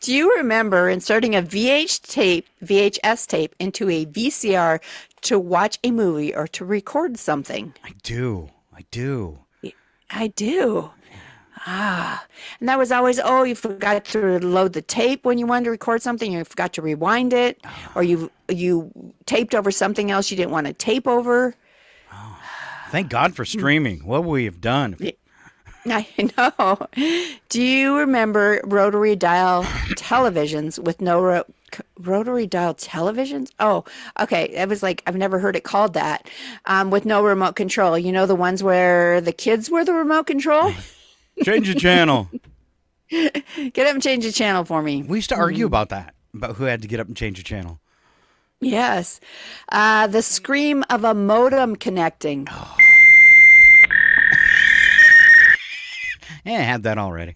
Do you remember inserting a VHS tape into a VCR to watch a movie or to record something? I do. I do. And that was always, you forgot to load the tape when you wanted to record something, you forgot to rewind it, or you taped over something else you didn't want to tape over. Thank God for streaming. What would we have done? I know. Do you remember rotary dial televisions with no rotary dial televisions. Oh, okay. It was like, I've never heard it called that. With no remote control. You know, the ones where the kids were the remote control? Change the channel. Get up and change the channel for me. We used to argue about that, about who had to get up and change the channel. Yes. The scream of a modem connecting. Oh. Yeah, I had that already.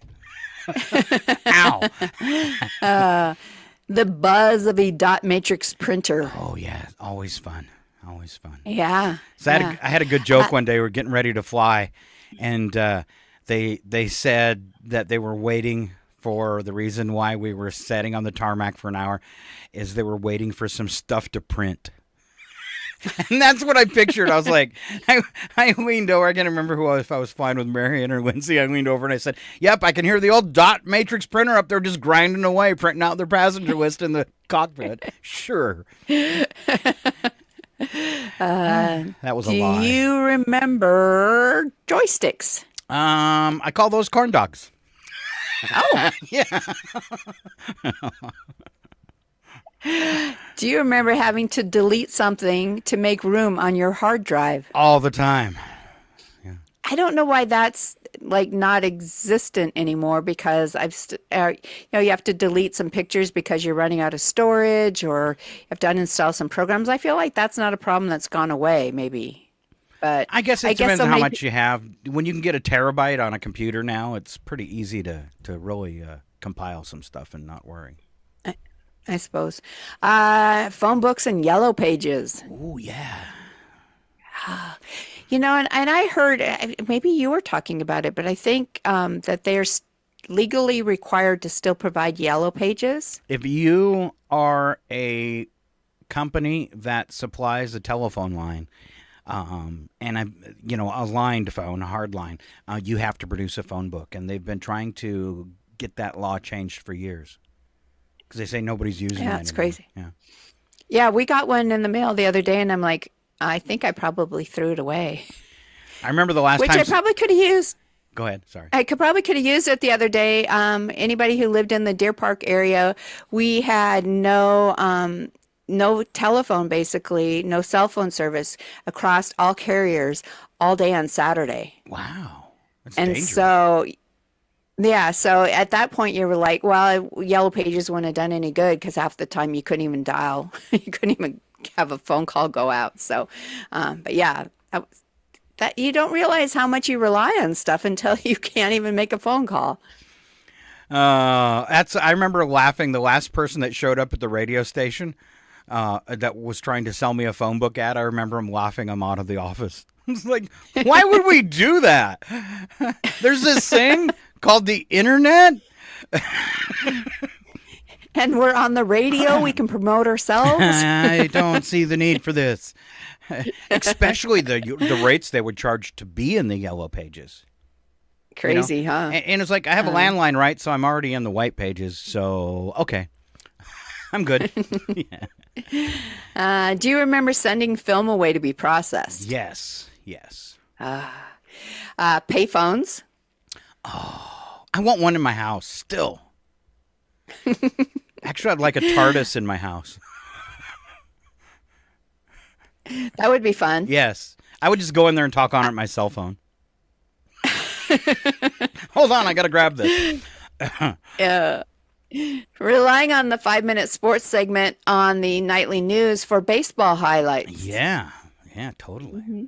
Ow. The buzz of a dot matrix printer. Oh, yeah. Always fun. Always fun. Yeah. So I had a good joke one day. We were getting ready to fly, and they said that they were waiting for the reason why we were sitting on the tarmac for an hour is they were waiting for some stuff to print. And that's what I pictured. I was like, I leaned over. I can't remember if I was flying with Marion or Lindsay. I leaned over and I said, yep, I can hear the old dot matrix printer up there just grinding away, printing out their passenger list in the cockpit. Sure. That was a lie. Do you remember joysticks? I call those corn dogs. Oh. Yeah. Do you remember having to delete something to make room on your hard drive? All the time. I don't know why that's like not existent anymore, because you have to delete some pictures because you're running out of storage, or you have to uninstall some programs. I feel like that's not a problem that's gone away, maybe. But I guess it depends on how much you have. When you can get a terabyte on a computer now, it's pretty easy to really compile some stuff and not worry. I suppose. Phone books and yellow pages. Oh, yeah. You know, and I heard, maybe you were talking about it, but I think that they're legally required to still provide yellow pages. If you are a company that supplies a telephone line, and a lined phone, a hard line, you have to produce a phone book, and they've been trying to get that law changed for years because they say nobody's using it anymore. It's crazy. Yeah. Yeah, we got one in the mail the other day, and I'm like, I think I probably threw it away. I remember the last time. Which I probably could have used. Go ahead. Sorry. I could have used it the other day. Anybody who lived in the Deer Park area, we had no telephone, basically, no cell phone service across all carriers all day on Saturday. Wow. That's dangerous. So at that point you were like, well, Yellow Pages wouldn't have done any good because half the time you couldn't even dial. You couldn't even have a phone call go out. So, but yeah, that you don't realize how much you rely on stuff until you can't even make a phone call. I remember laughing. The last person that showed up at the radio station that was trying to sell me a phone book ad, I remember him laughing him out of the office. It's like, why would we do that? There's this thing called the internet. And we're on the radio. We can promote ourselves. I don't see the need for this. Especially the rates they would charge to be in the Yellow Pages. Crazy, huh? And it's like, I have a landline, right? So I'm already in the White Pages. So, okay. I'm good. Yeah. Do you remember sending film away to be processed? Yes. Payphones. Oh, I want one in my house still. Actually, I'd like a TARDIS in my house. That would be fun. Yes. I would just go in there and talk on it my cell phone. Hold on, I got to grab this. Relying on the 5-minute sports segment on the nightly news for baseball highlights. Yeah, totally.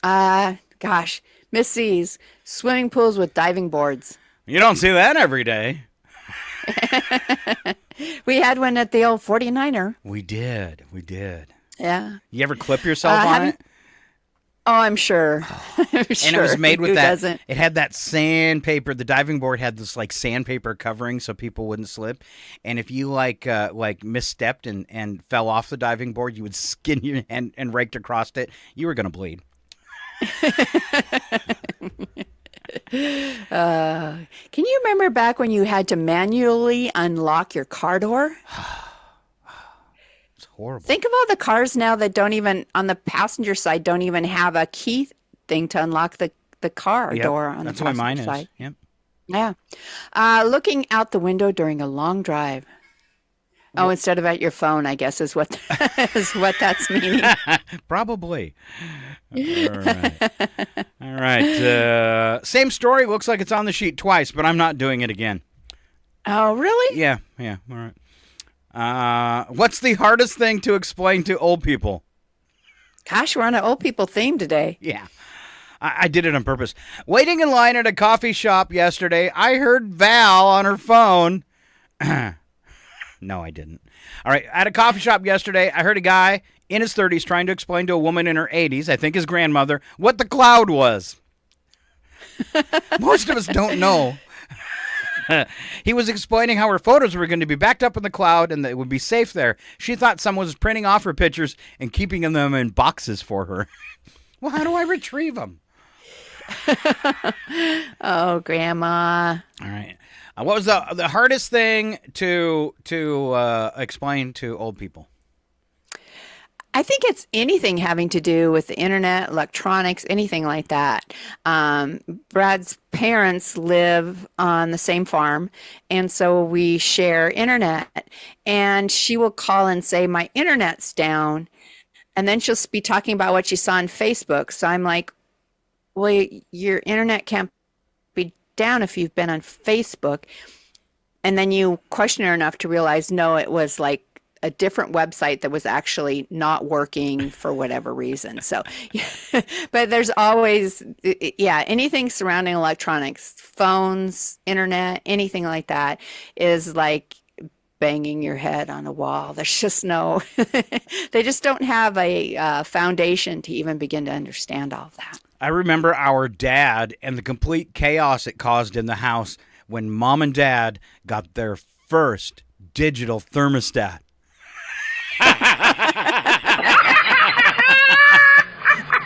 Mm-hmm. Gosh, Miss C's, swimming pools with diving boards. You don't see that every day. We had one at the old 49er. We did. Yeah. You ever clip yourself on it? Oh, I'm sure. I'm sure. And it was made with Who that. doesn't? It had that sandpaper. The diving board had this like sandpaper covering so people wouldn't slip. And if you like misstepped and fell off the diving board, you would skin your hand and raked across it. You were going to bleed. Can you remember back when you had to manually unlock your car door? It's horrible. Think of all the cars now that don't even, on the passenger side, don't even have a key thing to unlock the car door on the passenger side. That's what mine is. Yep. Yeah. Looking out the window during a long drive. Oh, instead of at your phone, I guess is what is what that's meaning. Probably. All right. All right. Same story. Looks like it's on the sheet twice, but I'm not doing it again. Oh, really? Yeah. All right. What's the hardest thing to explain to old people? Gosh, we're on an old people theme today. Yeah. I did it on purpose. Waiting in line at a coffee shop yesterday, I heard Val on her phone. No, I didn't. All right. At a coffee shop yesterday, I heard a guy in his 30s trying to explain to a woman in her 80s, I think his grandmother, what the cloud was. Most of us don't know. He was explaining how her photos were going to be backed up in the cloud and that it would be safe there. She thought someone was printing off her pictures and keeping them in boxes for her. Well, how do I retrieve them? Oh, Grandma. All right. What was the hardest thing to explain to old people? I think it's anything having to do with the internet, electronics, anything like that. Brad's parents live on the same farm, and so we share internet. And she will call and say, my internet's down. And then she'll be talking about what she saw on Facebook. So I'm like, well, your internet can't be down if you've been on Facebook. And then you question her enough to realize, no, it was like a different website that was actually not working for whatever reason. So, but there's always, anything surrounding electronics, phones, internet, anything like that is like banging your head on a wall. There's just no, they just don't have a foundation to even begin to understand all of that. I remember our dad and the complete chaos it caused in the house when Mom and Dad got their first digital thermostat.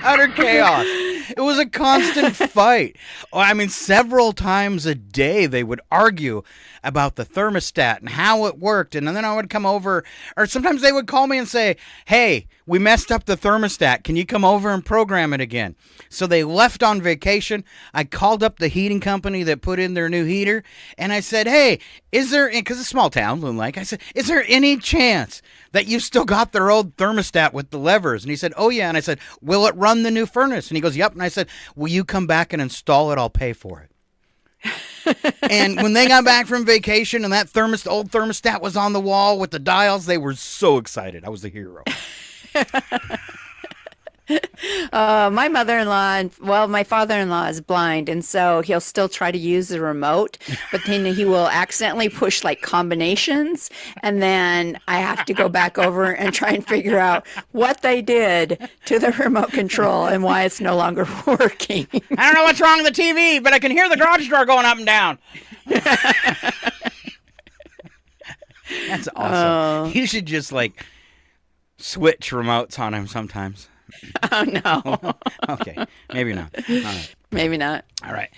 Utter chaos. It was a constant fight. I mean, several times a day they would argue about the thermostat and how it worked. And then I would come over, or sometimes they would call me and say, hey, we messed up the thermostat. Can you come over and program it again? So they left on vacation. I called up the heating company that put in their new heater. And I said, hey, is there, because it's a small town, Loon Lake, I said, is there any chance that you've still got their old thermostat with the levers? And he said, oh, yeah. And I said, will it run the new furnace? And he goes, yep. And I said, will you come back and install it? I'll pay for it. And when they got back from vacation and that old thermostat was on the wall with the dials, they were so excited. I was the hero. My mother-in-law, my father-in-law is blind, and so he'll still try to use the remote, but then he will accidentally push like combinations, and then I have to go back over and try and figure out what they did to the remote control and why it's no longer working. I don't know what's wrong with the TV, but I can hear the garage door going up and down. That's awesome. You should just like switch remotes on him sometimes. Oh, no. Okay. Maybe not. All right. Maybe not. All right.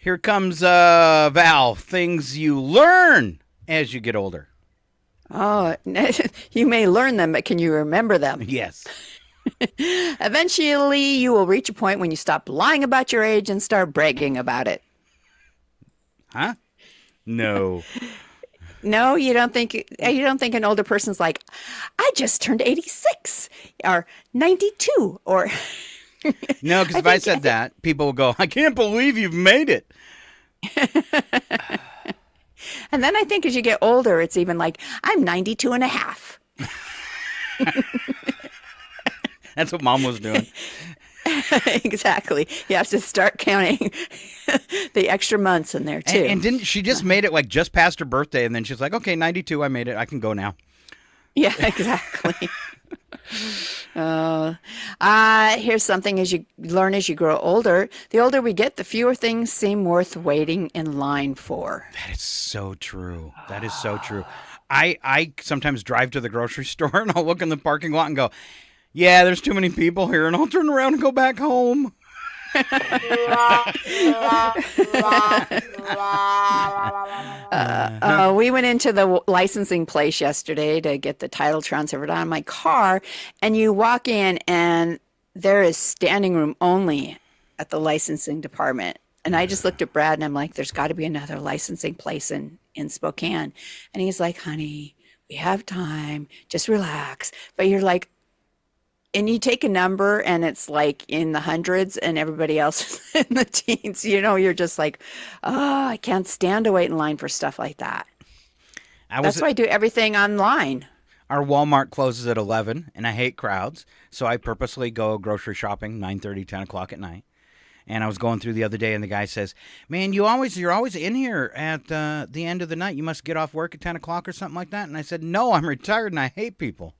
Here comes Val. Things you learn as you get older. Oh, you may learn them, but can you remember them? Yes. Eventually, you will reach a point when you stop lying about your age and start bragging about it. Huh? No. No, you don't think an older person's like, I just turned 86 or 92 or No, because if I said that, people will go, I can't believe you've made it. And then I think as you get older, it's even like, I'm 92 and a half. That's what Mom was doing. Exactly. You have to start counting the extra months in there, too. And didn't she just made it like just past her birthday, and then she's like, okay, 92, I made it. I can go now. Yeah, exactly. Here's something as you learn as you grow older. The older we get, the fewer things seem worth waiting in line for. That is so true. That is so true. I sometimes drive to the grocery store, and I'll look in the parking lot and go, yeah, there's too many people here, and I'll turn around and go back home. We went into the licensing place yesterday to get the title transferred on my car, and you walk in, and there is standing room only at the licensing department. And I just looked at Brad, and I'm like, there's got to be another licensing place in Spokane. And he's like, honey, We have time. Just relax. But you're like, and you take a number and it's like in the hundreds and everybody else is in the teens. You're just like, oh, I can't stand to wait in line for stuff like that. That's why I do everything online. Our Walmart closes at 11, and I hate crowds, so I purposely go grocery shopping 9:30, 10 o'clock at night. And I was going through the other day, and the guy says, "Man, you're always in here at the end of the night. You must get off work at 10 o'clock or something like that." And I said, "No, I'm retired, and I hate people."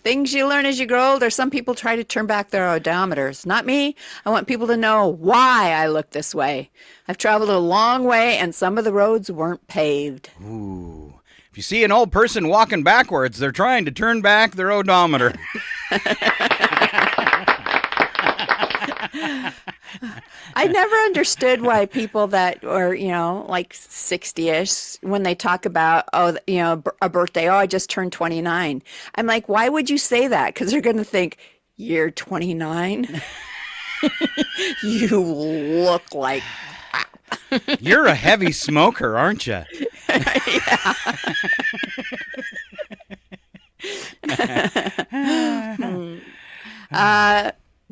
Things you learn as you grow older. Some people try to turn back their odometers. Not me. I want people to know why I look this way. I've traveled a long way, and some of the roads weren't paved. Ooh. If you see an old person walking backwards, they're trying to turn back their odometer. I never understood why people that are, like 60-ish, when they talk about, a birthday, I just turned 29. I'm like, why would you say that? Because they're going to think, you're 29? You look like crap. You're a heavy smoker, aren't you?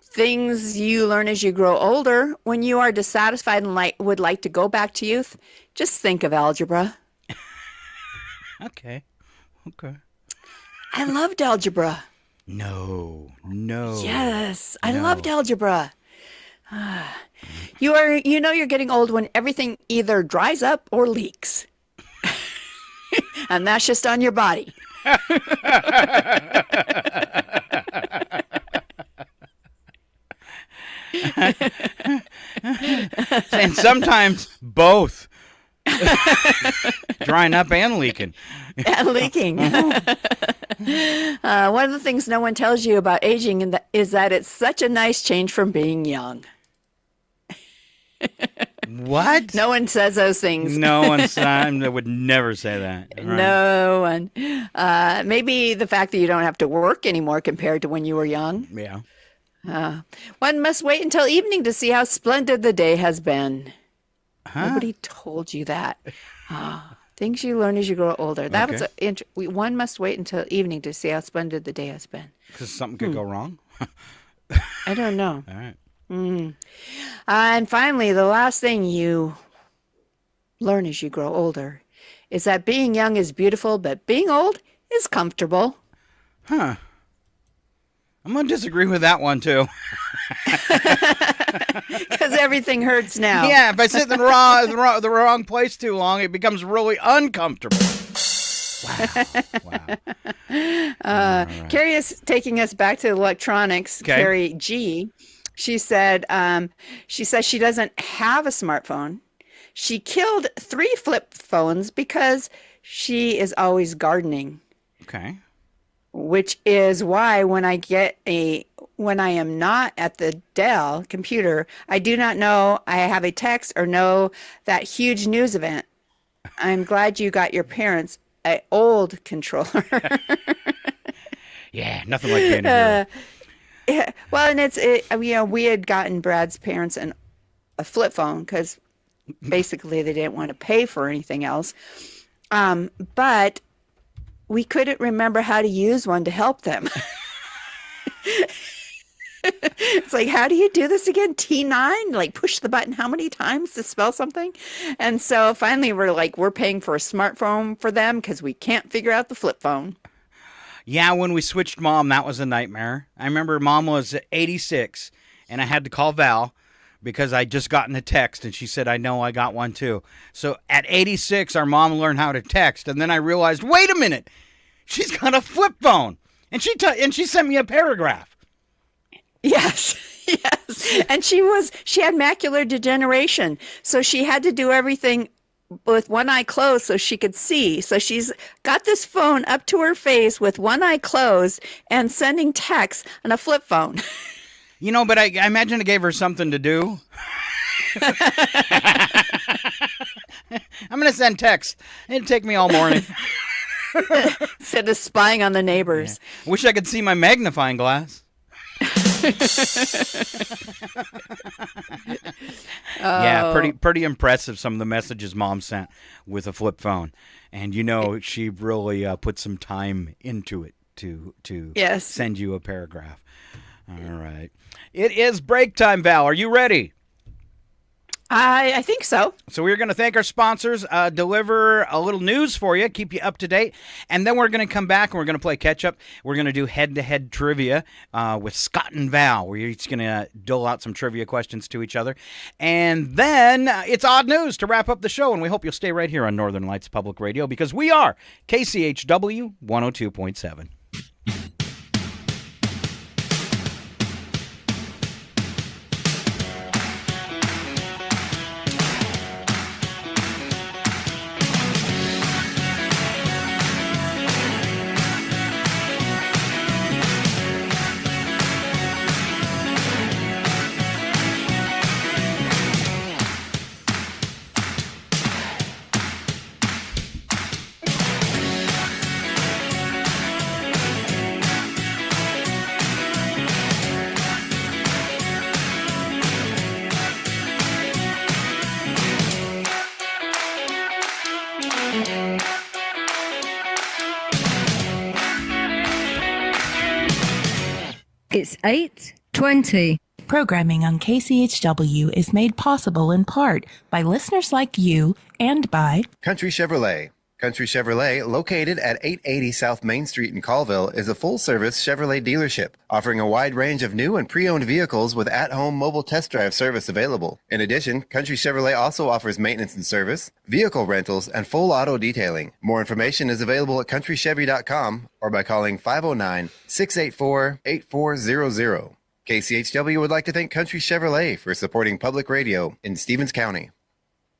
Things you learn as you grow older. When you are dissatisfied and would like to go back to youth, just think of algebra. Okay. I loved algebra. No. Yes, I loved algebra. You're getting old when everything either dries up or leaks. And that's just on your body. And sometimes both. Drying up and leaking. And leaking. One of the things no one tells you about aging is that it's such a nice change from being young. What? No one says those things. No one would never say that. Right. No one. Maybe the fact that you don't have to work anymore compared to when you were young. Yeah. One must wait until evening to see how splendid the day has been. Huh? Nobody told you that. Things you learn as you grow older. That was one must wait until evening to see how splendid the day has been. Because something could go wrong? I don't know. All right. And finally, the last thing you learn as you grow older is that being young is beautiful, but being old is comfortable. Huh. I'm going to disagree with that one, too. Because everything hurts now. Yeah, if I sit in the wrong place too long, it becomes really uncomfortable. Wow. Right. Carrie is taking us back to electronics. Okay. Carrie G. She says she doesn't have a smartphone. She killed 3 flip phones because she is always gardening. Okay. Which is why when I am not at the Dell computer, I do not know I have a text or know that huge news event. I'm glad you got your parents an old controller. Yeah, nothing like being a hero. Yeah, well, and we had gotten Brad's parents a flip phone because basically they didn't want to pay for anything else. But we couldn't remember how to use one to help them. It's like, how do you do this again? T9? Like push the button how many times to spell something? And so finally we're paying for a smartphone for them because we can't figure out the flip phone. Yeah, when we switched Mom, that was a nightmare. I remember Mom was 86, and I had to call Val because I'd just gotten a text, and she said, I know, I got one too. So at 86, our mom learned how to text, and then I realized, wait a minute, she's got a flip phone, and she sent me a paragraph. Yes. And she had macular degeneration, so she had to do everything with one eye closed so she could see. So she's got this phone up to her face with one eye closed and sending texts on a flip phone. But I imagine it gave her something to do. I'm going to send texts. It'd take me all morning. Instead of spying on the neighbors. Yeah. Wish I could see my magnifying glass. Yeah, pretty impressive. Some of the messages Mom sent with a flip phone, and she really put some time into it to Yes. send you a paragraph. All right, it is break time. Val, are you ready? I think so. So we're going to thank our sponsors, deliver a little news for you, keep you up to date, and then we're going to come back and we're going to play catch up. We're going to do head-to-head trivia with Scott and Val. We're each going to dole out some trivia questions to each other. And then it's odd news to wrap up the show, and we hope you'll stay right here on Northern Lights Public Radio because we are KCHW 102.7. It's 8:20. Programming on KCHW is made possible in part by listeners like you and by Country Chevrolet. Country Chevrolet, located at 880 South Main Street in Colville, is a full-service Chevrolet dealership, offering a wide range of new and pre-owned vehicles with at-home mobile test drive service available. In addition, Country Chevrolet also offers maintenance and service, vehicle rentals, and full auto detailing. More information is available at countrychevy.com or by calling 509-684-8400. KCHW would like to thank Country Chevrolet for supporting public radio in Stevens County.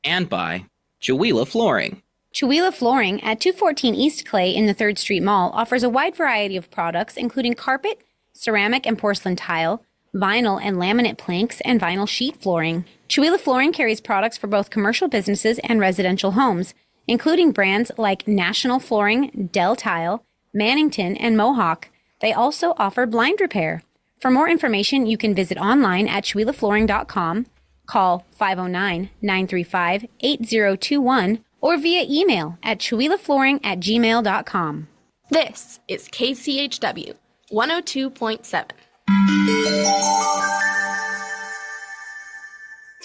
And by Chihuahua Flooring. Chihuahua Flooring at 214 East Clay in the 3rd Street Mall offers a wide variety of products, including carpet, ceramic and porcelain tile, vinyl and laminate planks, and vinyl sheet flooring. Chihuahua Flooring carries products for both commercial businesses and residential homes, including brands like National Flooring, Del Tile, Mannington, and Mohawk. They also offer blind repair. For more information, you can visit online at chihuahuaflooring.com, call 509-935-8021, or via email at chihuahuaflooring@gmail.com. This is KCHW 102.7.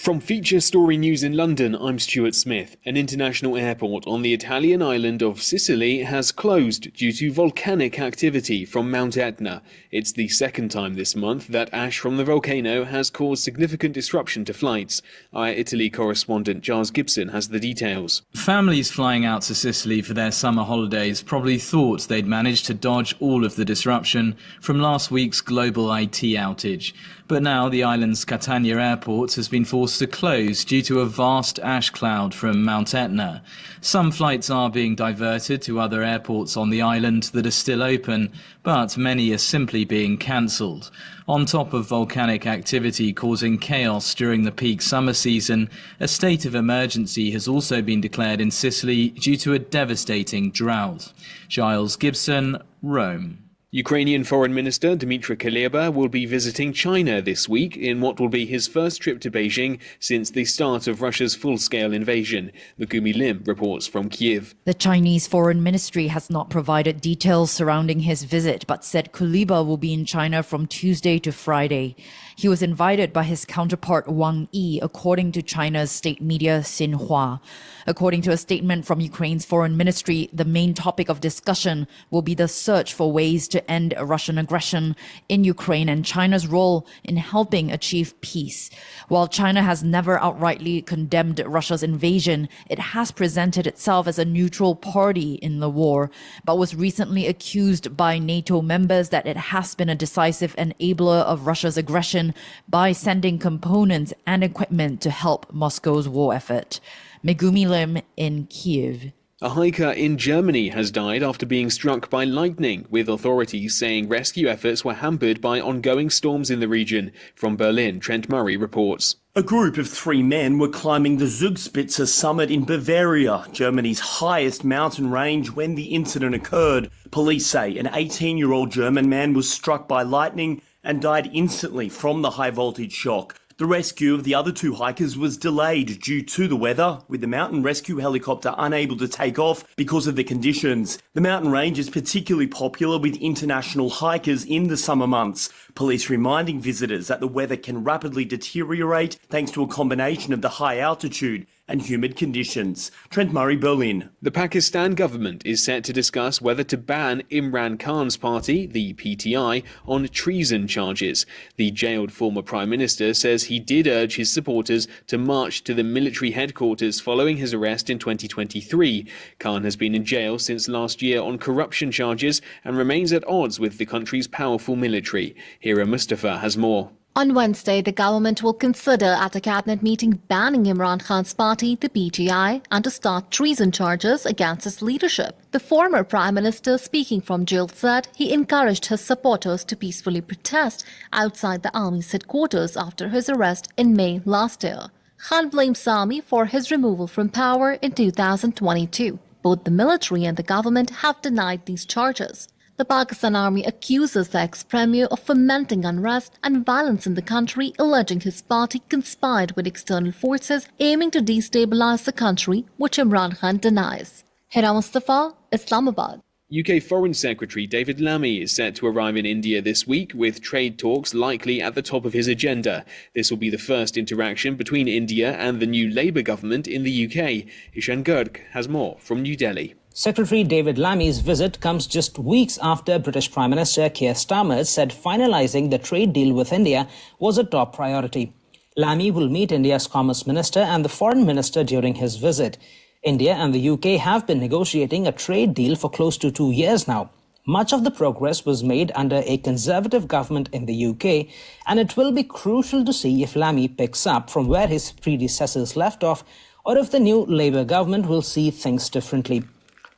From Feature Story News in London, I'm Stuart Smith. An international airport on the Italian island of Sicily has closed due to volcanic activity from Mount Etna. It's the second time this month that ash from the volcano has caused significant disruption to flights. Our Italy correspondent Giles Gibson has the details. Families flying out to Sicily for their summer holidays probably thought they'd managed to dodge all of the disruption from last week's global IT outage. But now the island's Catania airport has been forced to close due to a vast ash cloud from Mount Etna. Some flights are being diverted to other airports on the island that are still open, but many are simply being cancelled. On top of volcanic activity causing chaos during the peak summer season, a state of emergency has also been declared in Sicily due to a devastating drought. Giles Gibson, Rome. Ukrainian Foreign Minister Dmytro Kuleba will be visiting China this week in what will be his first trip to Beijing since the start of Russia's full-scale invasion. Megumi Lim reports from Kyiv. The Chinese Foreign Ministry has not provided details surrounding his visit, but said Kuleba will be in China from Tuesday to Friday. He was invited by his counterpart Wang Yi, according to China's state media Xinhua. According to a statement from Ukraine's foreign ministry, the main topic of discussion will be the search for ways to end Russian aggression in Ukraine and China's role in helping achieve peace. While China has never outrightly condemned Russia's invasion, it has presented itself as a neutral party in the war, but was recently accused by NATO members that it has been a decisive enabler of Russia's aggression by sending components and equipment to help Moscow's war effort. Megumi Lim in Kyiv. A hiker in Germany has died after being struck by lightning, with authorities saying rescue efforts were hampered by ongoing storms in the region. From Berlin, Trent Murray reports. A group of 3 men were climbing the Zugspitze summit in Bavaria, Germany's highest mountain range, when the incident occurred. Police say an 18-year-old German man was struck by lightning and died instantly from the high voltage shock. The rescue of the other 2 hikers was delayed due to the weather, with the mountain rescue helicopter unable to take off because of the conditions. The mountain range is particularly popular with international hikers in the summer months. Police reminding visitors that the weather can rapidly deteriorate thanks to a combination of the high altitude and humid conditions. Trent Murray, Berlin. The Pakistan government is set to discuss whether to ban Imran Khan's party, the PTI, on treason charges. The jailed former Prime Minister says he did urge his supporters to march to the military headquarters following his arrest in 2023. Khan has been in jail since last year on corruption charges and remains at odds with the country's powerful military. Hira Mustafa has more. On Wednesday, the government will consider at a cabinet meeting banning Imran Khan's party, the PTI, and to start treason charges against his leadership. The former prime minister, speaking from jail, said he encouraged his supporters to peacefully protest outside the army's headquarters after his arrest in May last year. Khan blames army for his removal from power in 2022. Both the military and the government have denied these charges. The Pakistan Army accuses the ex-premier of fomenting unrest and violence in the country, alleging his party conspired with external forces aiming to destabilize the country, which Imran Khan denies. Hira Mustafa, Islamabad. UK Foreign Secretary David Lammy is set to arrive in India this week, with trade talks likely at the top of his agenda. This will be the first interaction between India and the new Labour government in the UK. Ishan Garg has more from New Delhi. Secretary David Lammy's visit comes just weeks after British Prime Minister Keir Starmer said finalising the trade deal with India was a top priority. Lammy will meet India's Commerce Minister and the Foreign Minister during his visit. India and the UK have been negotiating a trade deal for close to 2 years now. Much of the progress was made under a Conservative government in the UK, and it will be crucial to see if Lammy picks up from where his predecessors left off, or if the new Labour government will see things differently.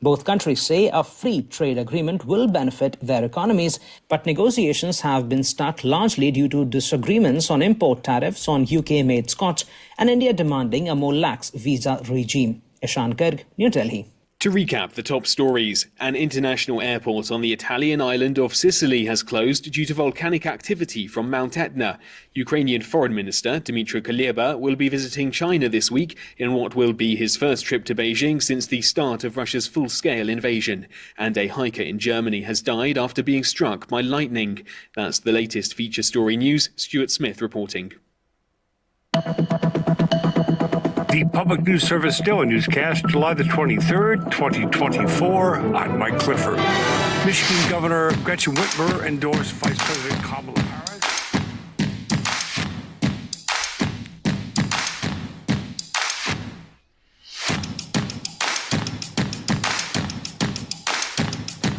Both countries say a free trade agreement will benefit their economies, but negotiations have been stuck largely due to disagreements on import tariffs on UK-made Scotch and India demanding a more lax visa regime. Ishan Garg, New Delhi. To recap the top stories, an international airport on the Italian island of Sicily has closed due to volcanic activity from Mount Etna. Ukrainian Foreign Minister Dmytro Kuleba will be visiting China this week in what will be his first trip to Beijing since the start of Russia's full-scale invasion. And a hiker in Germany has died after being struck by lightning. That's the latest feature story news. Stuart Smith reporting. The Public News Service Daily Newscast, July the 23rd, 2024. I'm Mike Clifford. Michigan Governor Gretchen Whitmer endorsed Vice President Kamala Harris.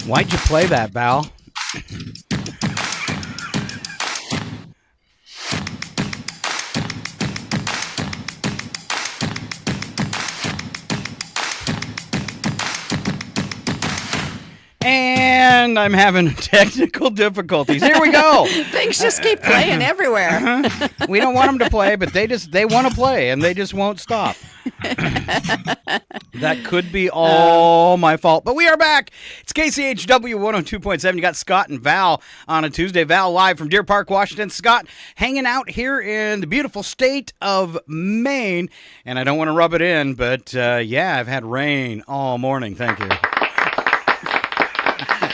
Why'd you play that, Val? And I'm having technical difficulties. Here we go. Things just keep playing everywhere. We don't want them to play, but they want to play, and they just won't stop. That could be all my fault. But we are back. It's KCHW 102.7. You got Scott and Val on a Tuesday. Val live from Deer Park, Washington. Scott hanging out here in the beautiful state of Maine. And I don't want to rub it in, but yeah, I've had rain all morning. Thank you.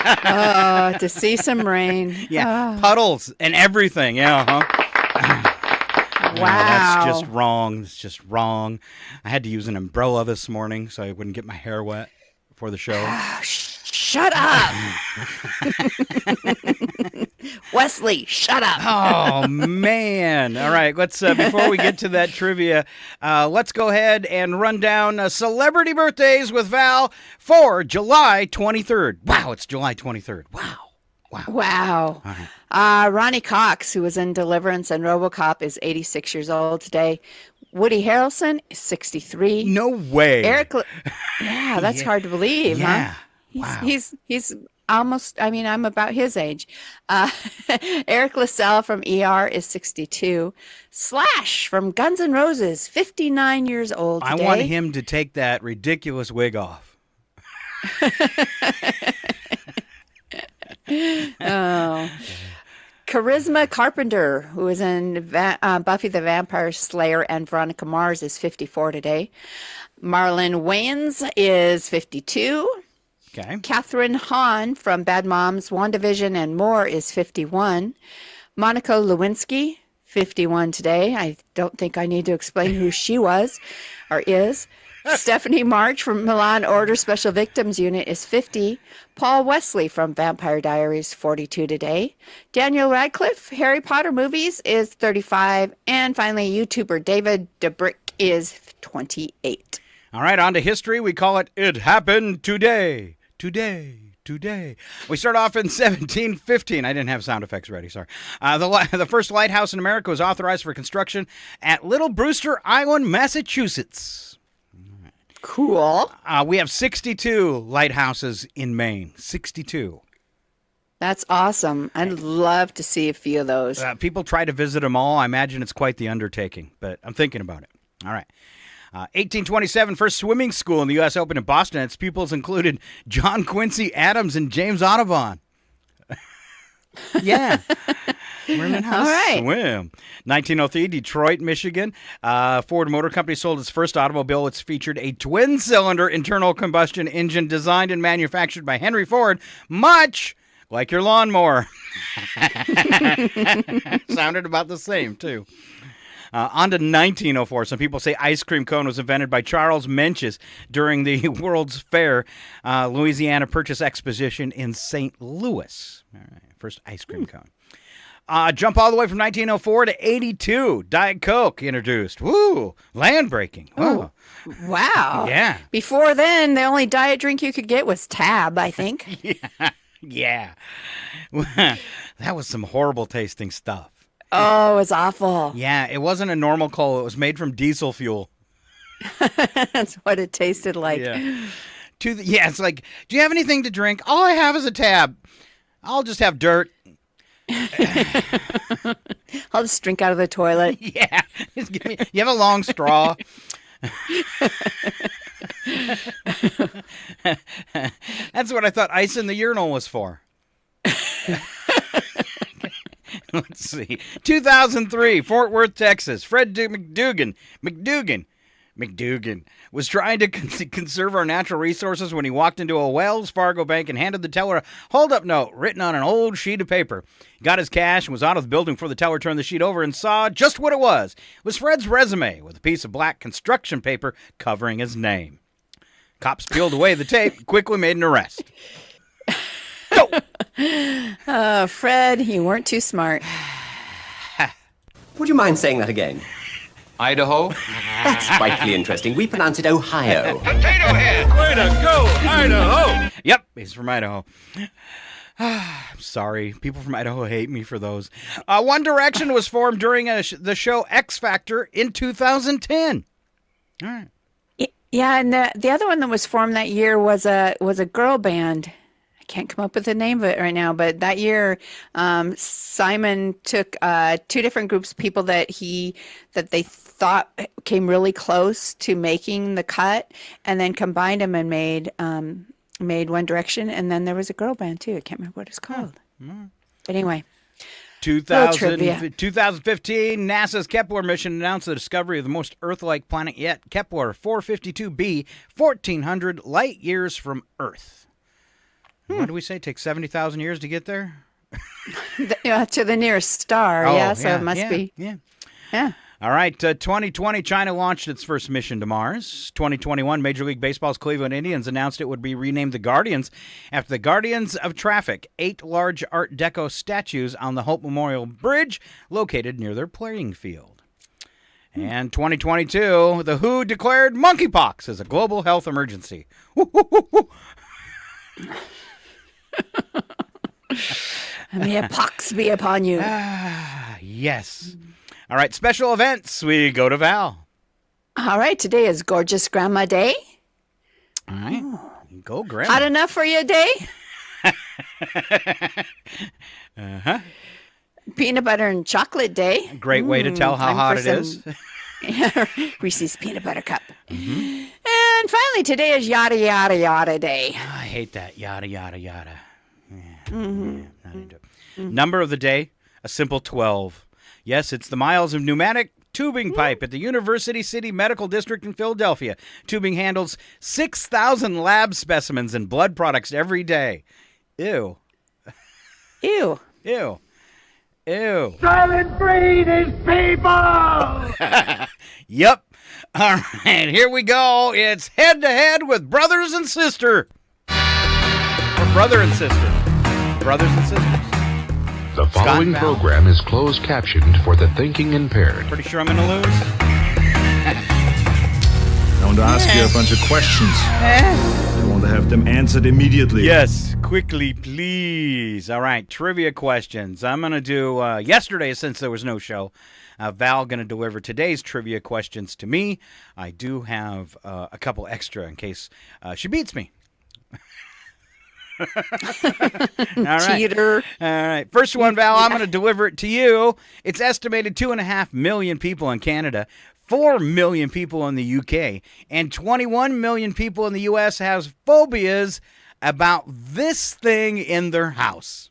To see some rain. Yeah, puddles and everything. Yeah, Wow. That's just wrong. It's just wrong. I had to use an umbrella this morning so I wouldn't get my hair wet before the show. Shut up. Wesley, shut up. Oh, man. All right, let's before we get to that trivia, let's go ahead and run down celebrity birthdays with Val for July 23rd. Wow, it's July 23rd. Wow. Ronnie Cox, who was in Deliverance and RoboCop, is 86 years old today. Woody Harrelson is 63. No way. Yeah, that's hard to believe, yeah. Huh? He's almost, I'm about his age. Eric LaSalle from ER is 62. Slash from Guns N' Roses, 59 years old today. I want him to take that ridiculous wig off. Oh. Charisma Carpenter, who is in Buffy the Vampire Slayer and Veronica Mars, is 54 today. Marlon Wayans is 52. Okay. Catherine Hahn from Bad Moms, WandaVision, and more is 51. Monica Lewinsky, 51 today. I don't think I need to explain who she was or is. Stephanie March from Milan Order Special Victims Unit is 50. Paul Wesley from Vampire Diaries, 42 today. Daniel Radcliffe, Harry Potter movies, is 35. And finally, YouTuber David Dobrik is 28. All right, on to history. We call it It Happened Today. Today. We start off in 1715. I didn't have sound effects ready, sorry. The first lighthouse in America was authorized for construction at Little Brewster Island, Massachusetts. Cool. We have 62 lighthouses in Maine. 62. That's awesome. I'd love to see a few of those. People try to visit them all. I imagine it's quite the undertaking, but I'm thinking about it. All right. 1827, first swimming school in the U.S. opened in Boston. Its pupils included John Quincy Adams and James Audubon. Yeah. Learning how to swim. 1903, Detroit, Michigan. Ford Motor Company sold its first automobile. It's featured a twin-cylinder internal combustion engine designed and manufactured by Henry Ford, much like your lawnmower. Sounded about the same, too. On to 1904. Some people say ice cream cone was invented by Charles Menches during the World's Fair Louisiana Purchase Exposition in St. Louis. All right, first ice cream cone. Jump all the way from 1904 to 82. Diet Coke introduced. Woo! Land breaking. Oh, wow. Yeah. Before then, the only diet drink you could get was Tab, I think. Yeah. That was some horrible tasting stuff. Oh, it was awful. Yeah, it wasn't a normal cola. It was made from diesel fuel. That's what it tasted like. Yeah. It's like, do you have anything to drink? All I have is a Tab. I'll just have dirt. I'll just drink out of the toilet. Yeah. Just give me, you have a long straw. That's what I thought ice in the urinal was for. Let's see. 2003, Fort Worth, Texas. Fred McDougan was trying to conserve our natural resources when he walked into a Wells Fargo bank and handed the teller a hold-up note written on an old sheet of paper. He got his cash and was out of the building before the teller turned the sheet over and saw just what it was. It was Fred's resume with a piece of black construction paper covering his name. Cops peeled away the tape and quickly made an arrest. Fred, you weren't too smart. Would you mind saying that again? Idaho? That's frightfully interesting. We pronounce it Ohio. Potato Head! Way to go, Idaho! Yep, he's from Idaho. I'm sorry. People from Idaho hate me for those. One Direction was formed during the show X Factor in 2010. All right. Yeah, and the other one that was formed that year was a girl band. I can't come up with the name of it right now, but that year Simon took two different groups of people that they thought came really close to making the cut, and then combined them and made One Direction, and then there was a girl band too. I can't remember what it's called. But anyway. 2015, NASA's Kepler mission announced the discovery of the most Earth-like planet yet, Kepler 452b, 1,400 light years from Earth. What do we say? Take 70,000 years to get there? To the nearest star, so it must be. Yeah. All right, 2020, China launched its first mission to Mars. 2021, Major League Baseball's Cleveland Indians announced it would be renamed the Guardians after the Guardians of Traffic, 8 large Art Deco statues on the Hope Memorial Bridge located near their playing field. And 2022, the WHO declared monkeypox as a global health emergency. May a pox be upon you. Yes. All right, special events. We go to Val. All right, today is Gorgeous Grandma Day. All right, go Grandma. Hot enough for you day? Uh-huh. Peanut butter and chocolate day. Great way to tell how hot it is. Reese's Peanut Butter Cup. Mm-hmm. And finally, today is Yada Yada Yada Day. Oh, I hate that. Yada, yada, yada. Yeah, Mm-hmm. not into it. Mm-hmm. Number of the day, A simple 12. Yes, it's the miles of pneumatic tubing pipe at the University City Medical District in Philadelphia. Tubing handles 6,000 lab specimens and blood products every day. Ew. Ew. Ew. Ew. Silent breed is people! Yep. All right, here we go. It's head-to-head with brothers and sister. Or brother and sister. Brothers and sisters. The following program is closed captioned for the thinking impaired. Pretty sure I'm going to lose. I want to ask you a bunch of questions. I want to have them answered immediately. Yes, quickly, please. All right, trivia questions. I'm going to do yesterday, since there was no show. Val going to deliver today's trivia questions to me. I do have a couple extra in case she beats me. All right. Cheater. All right. First one, Val, I'm going to deliver it to you. It's estimated 2.5 million people in Canada, 4 million people in the UK, and 21 million people in the US have phobias about this thing in their house.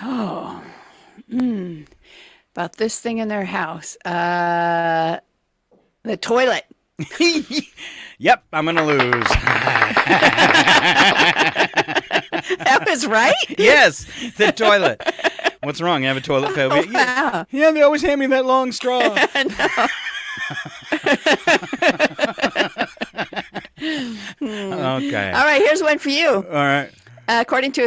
Oh. About this thing in their house. The toilet. Yep, I'm going to lose. That was right? Yes, the toilet. What's wrong? You have a toilet phobia? Oh, wow. Yeah, they always hand me that long straw. Okay. All right, here's one for you. All right. According to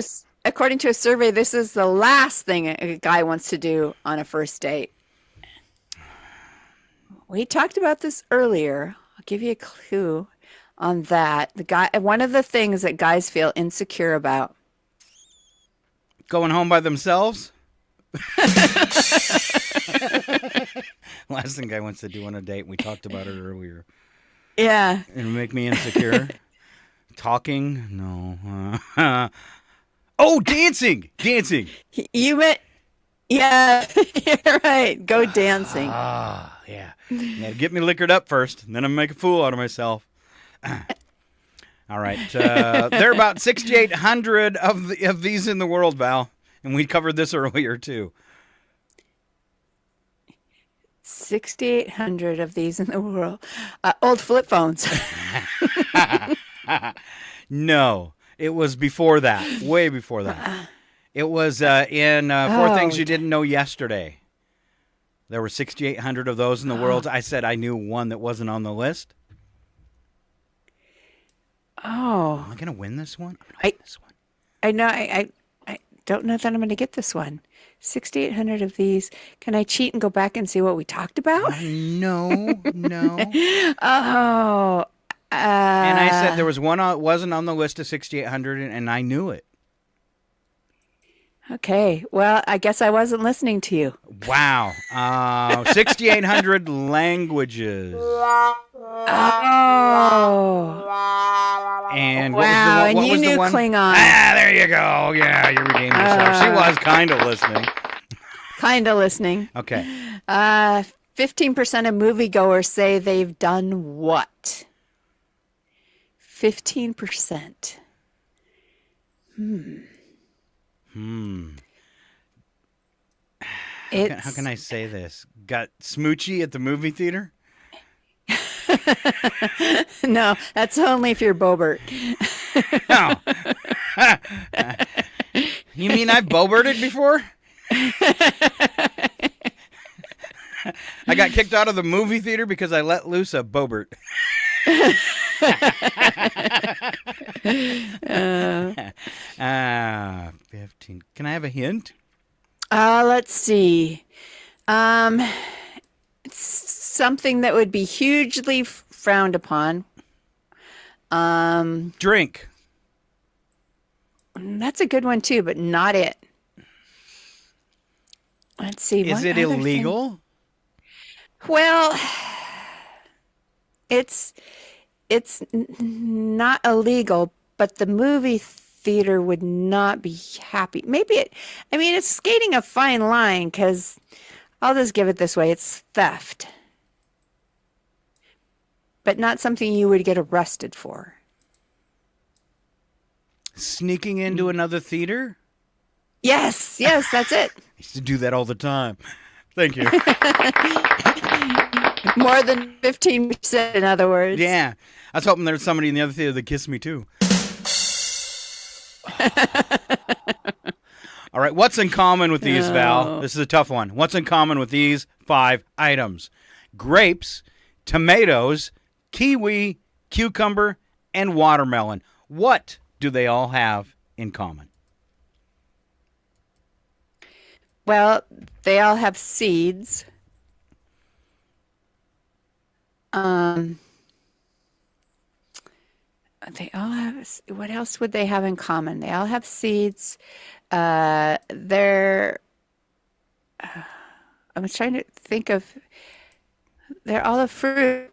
a survey, this is the last thing a guy wants to do on a first date. We talked about this earlier. I'll give you a clue on that. One of the things that guys feel insecure about. Going home by themselves? Last thing guy wants to do on a date. We talked about it earlier. Yeah. It'll make me insecure. Talking? No. Oh, dancing! Dancing! You went... Yeah, you're right. Go dancing. Ah, yeah. Get me liquored up first, and then I'm going to make a fool out of myself. All right. There are about 6,800 of these in the world, Val. And we covered this earlier, too. 6,800 of these in the world. Old flip phones. No, it was before that. Way before that. It was in Four Things You Didn't Know Yesterday. There were 6,800 of those in the world. I said I knew one that wasn't on the list. Oh. Am I going to win this one? I know. I don't know that I'm going to get this one. 6,800 of these. Can I cheat and go back and see what we talked about? No. Oh. And I said there was one wasn't on the list of 6,800, and I knew it. Okay. Well, I guess I wasn't listening to you. Wow. 6,800 languages. Oh. And wow, what was and you knew one? Klingon. Ah, there you go. Yeah, you redeemed yourself. She was kind of listening. Kind of listening. Okay. 15% of moviegoers say they've done what? 15%. How can I say this? Got smoochy at the movie theater? No, that's only if you're Bobert. No. You mean I've Boberted before? I got kicked out of the movie theater because I let loose a Bobert. 15. Can I have a hint? Let's see. It's something that would be hugely frowned upon. Drink. That's a good one too, but not it. Let's see. Is it illegal? Well, it's not illegal, but the movie theater would not be happy. Maybe it's skating a fine line, because I'll just give it this way. It's theft, but not something you would get arrested for. Sneaking into another theater? Yes, that's it. I used to do that all the time. Thank you. More than 15%, in other words. Yeah. I was hoping there was somebody in the other theater that kissed me, too. All right, what's in common with these, Val? This is a tough one. What's in common with these 5 items? Grapes, tomatoes, kiwi, cucumber, and watermelon. What do they all have in common? Well, they all have seeds. They all have, what else would they have in common? They all have seeds. I'm trying to think of, they're all a fruit.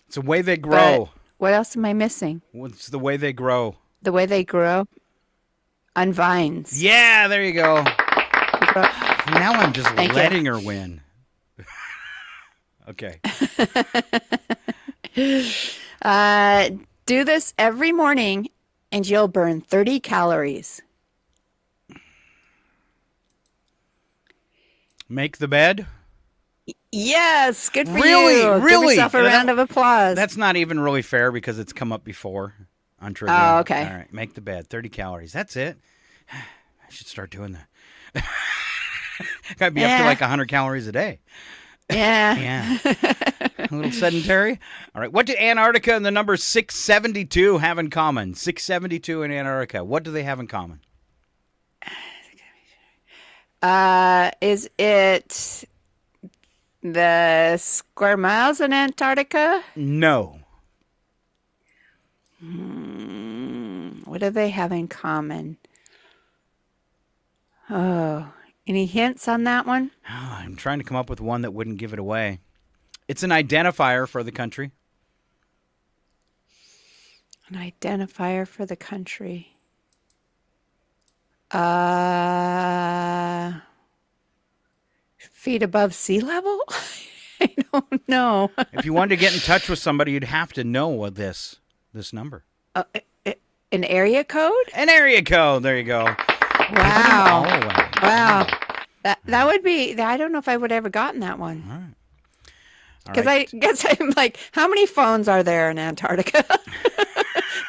It's the way they grow. But what else am I missing? It's the way they grow. The way they grow? On vines. Yeah, there you go. Now I'm just letting her win. Okay. Do this every morning and you'll burn 30 calories. Make the bed? Yes, good for really, you. Really? Give yourself a round of applause. That's not even really fair because it's come up before on trivia. Oh, okay. All right, make the bed. 30 calories. That's it. I should start doing that. Got to be up to like 100 calories a day. Yeah. Yeah. A little sedentary. All right. What do Antarctica and the number 672 have in common? 672 in Antarctica. What do they have in common? Is it the square miles in Antarctica? No. What do they have in common? Oh, any hints on that one? Oh, I'm trying to come up with one that wouldn't give it away. It's an identifier for the country. An identifier for the country. Feet above sea level? I don't know. If you wanted to get in touch with somebody, you'd have to know this number. An area code? An area code. There you go. Wow. All the way. Wow. That would be, I don't know if I would have ever gotten that one. All right. Because I guess I'm like, how many phones are there in Antarctica?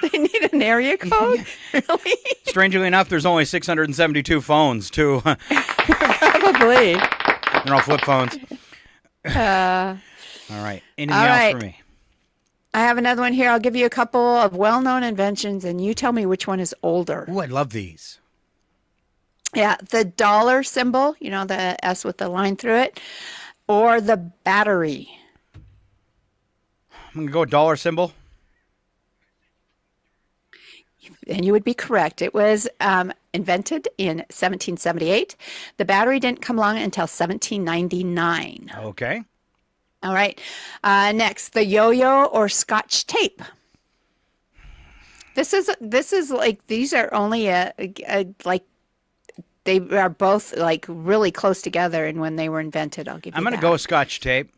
They need an area code? Really? Strangely enough, there's only 672 phones, too. Probably. They're all flip phones. All right. Anything else for me? I have another one here. I'll give you a couple of well-known inventions, and you tell me which one is older. Oh, I love these. Yeah, the dollar symbol, you know, the S with the line through it, or the battery. I'm going to go with dollar symbol. And you would be correct. It was invented in 1778. The battery didn't come along until 1799. Okay. All right. Next, the yo-yo or Scotch tape. This is like, these are only like, they are both like really close together, and when they were invented, I'll give you I'm going to that. go with Scotch tape.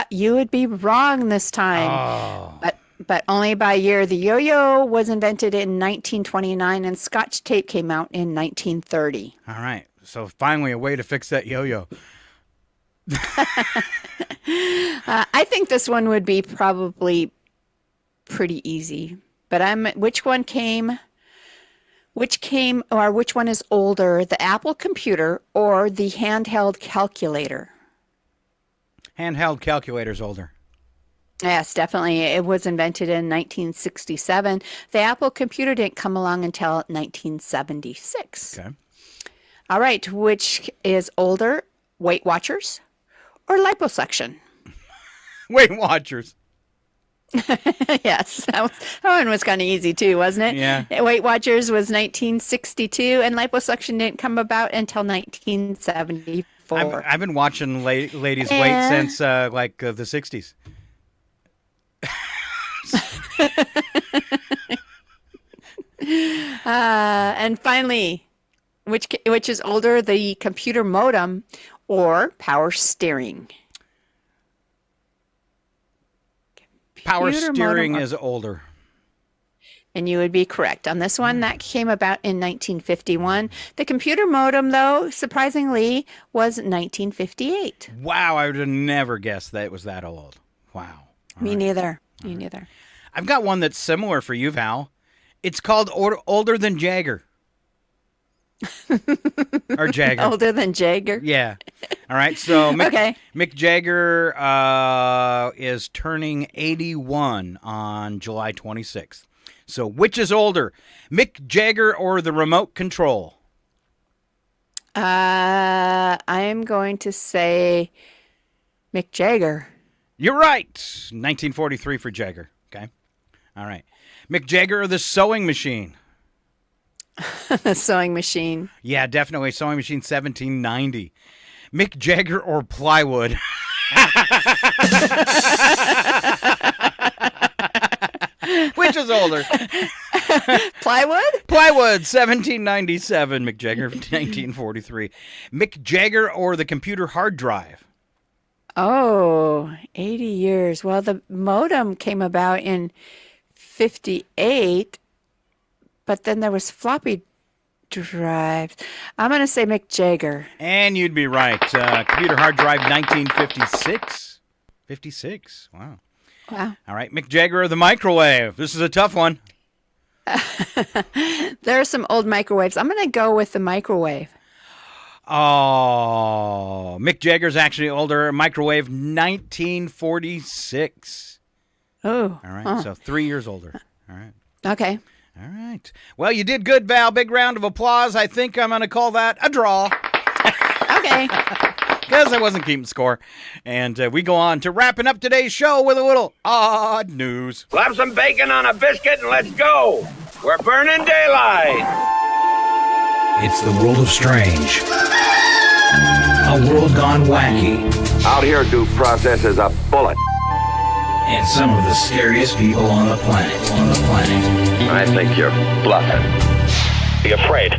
You would be wrong this time. Oh. But only by a year. The yo-yo was invented in 1929, and Scotch tape came out in 1930. All right. So finally a way to fix that yo-yo. I think this one would be probably pretty easy. But which one is older, the Apple computer or the handheld calculator? Handheld calculator's older. Yes, definitely. It was invented in 1967. The Apple computer didn't come along until 1976. Okay. All right. Which is older, Weight Watchers or liposuction? Weight Watchers. Yes, that one was kind of easy too, wasn't it? Yeah. Weight Watchers was 1962, and liposuction didn't come about until 1974. I've been watching ladies' weight since the 60s. And finally, which is older, the computer modem or power steering? Power Computer steering modem is older. And you would be correct. On this one, that came about in 1951. The computer modem, though, surprisingly, was 1958. Wow, I would have never guessed that it was that old. Wow. Me neither. Me neither. I've got one that's similar for you, Val. It's called Older Than Jagger. Or Jagger. Older Than Jagger? Yeah. All right, so Okay. Mick Jagger is turning 81 on July 26th. So which is older, Mick Jagger or the remote control? I'm going to say Mick Jagger. You're right. 1943 for Jagger. Okay. All right. Mick Jagger or the sewing machine? The sewing machine. Yeah, definitely. Sewing machine 1790. Mick Jagger or plywood? Which is older? Plywood? Plywood, 1797. Mick Jagger, 1943. Mick Jagger or the computer hard drive? Oh, 80 years. Well, the modem came about in 58, but then there was floppy drives. I'm going to say Mick Jagger. And you'd be right. Computer hard drive, 1956. 56. Wow. Wow. All right. Mick Jagger or the microwave? This is a tough one. There are some old microwaves. I'm going to go with the microwave. Oh, Mick Jagger's actually older. Microwave, 1946. Oh. All right. So 3 years older. All right. Okay. All right. Well, you did good, Val. Big round of applause. I think I'm going to call that a draw. Okay. Because I wasn't keeping score. And we go on to wrapping up today's show with a little odd news. Slap some bacon on a biscuit and let's go. We're burning daylight. It's the world of strange. A world gone wacky. Out here, due process is a bullet. And some of the scariest people on the planet. I think you're bluffing. Be afraid.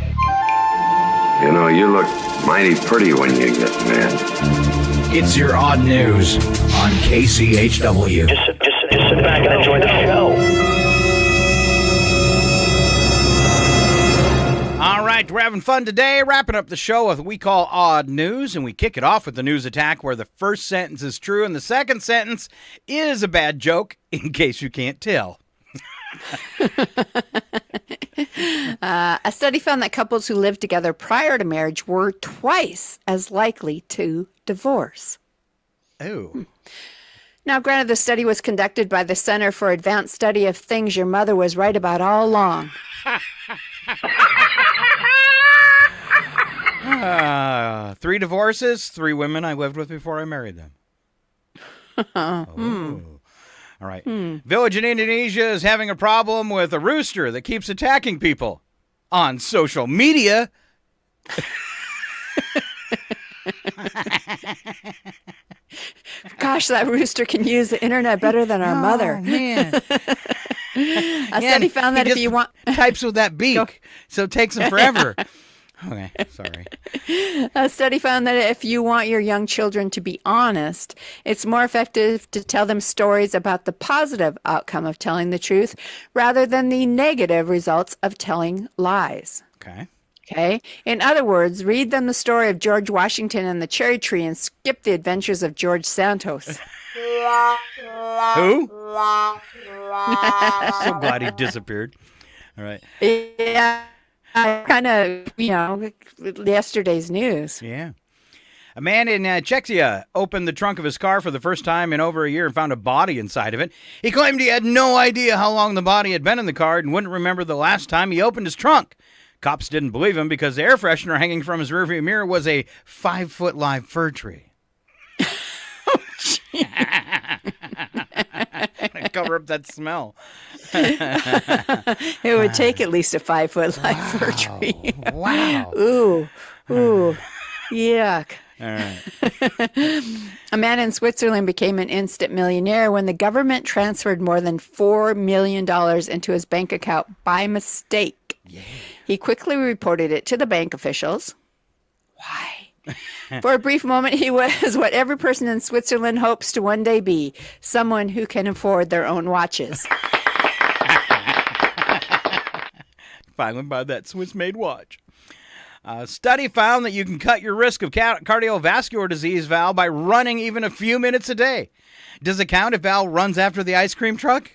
You know, you look mighty pretty when you get mad. It's your odd news on KCHW. Just sit back and enjoy the show. All right, we're having fun today, wrapping up the show with what we call Odd News, and we kick it off with the news attack where the first sentence is true and the second sentence is a bad joke, in case you can't tell. A study found that couples who lived together prior to marriage were twice as likely to divorce. Oh. Now, granted, the study was conducted by the Center for Advanced Study of Things Your Mother Was Right About All Along. 3 divorces, 3 women I lived with before I married them. Oh. All right. Village in Indonesia is having a problem with a rooster that keeps attacking people on social media. Gosh, that rooster can use the internet better than our mother. Man. A study found that if you want... types with that beak, so it takes them forever. Okay, sorry. A study found that if you want your young children to be honest, it's more effective to tell them stories about the positive outcome of telling the truth rather than the negative results of telling lies. Okay. Okay? In other words, read them the story of George Washington and the cherry tree and skip the adventures of George Santos. Who? So glad he disappeared. All right. Yeah. Kind of, yesterday's news. Yeah. A man in Czechia opened the trunk of his car for the first time in over a year and found a body inside of it. He claimed he had no idea how long the body had been in the car and wouldn't remember the last time he opened his trunk. Cops didn't believe him because the air freshener hanging from his rearview mirror was a 5-foot live fir tree. Cover up that smell. It would take at least a 5-foot live fir tree. Wow. Ooh. Yuck. All right. A man in Switzerland became an instant millionaire when the government transferred more than $4 million into his bank account by mistake. Yeah. He quickly reported it to the bank officials. Why? For a brief moment, he was what every person in Switzerland hopes to one day be, someone who can afford their own watches. finally buy that Swiss-made watch. A study found that you can cut your risk of cardiovascular disease, Val, by running even a few minutes a day. Does it count if Val runs after the ice cream truck?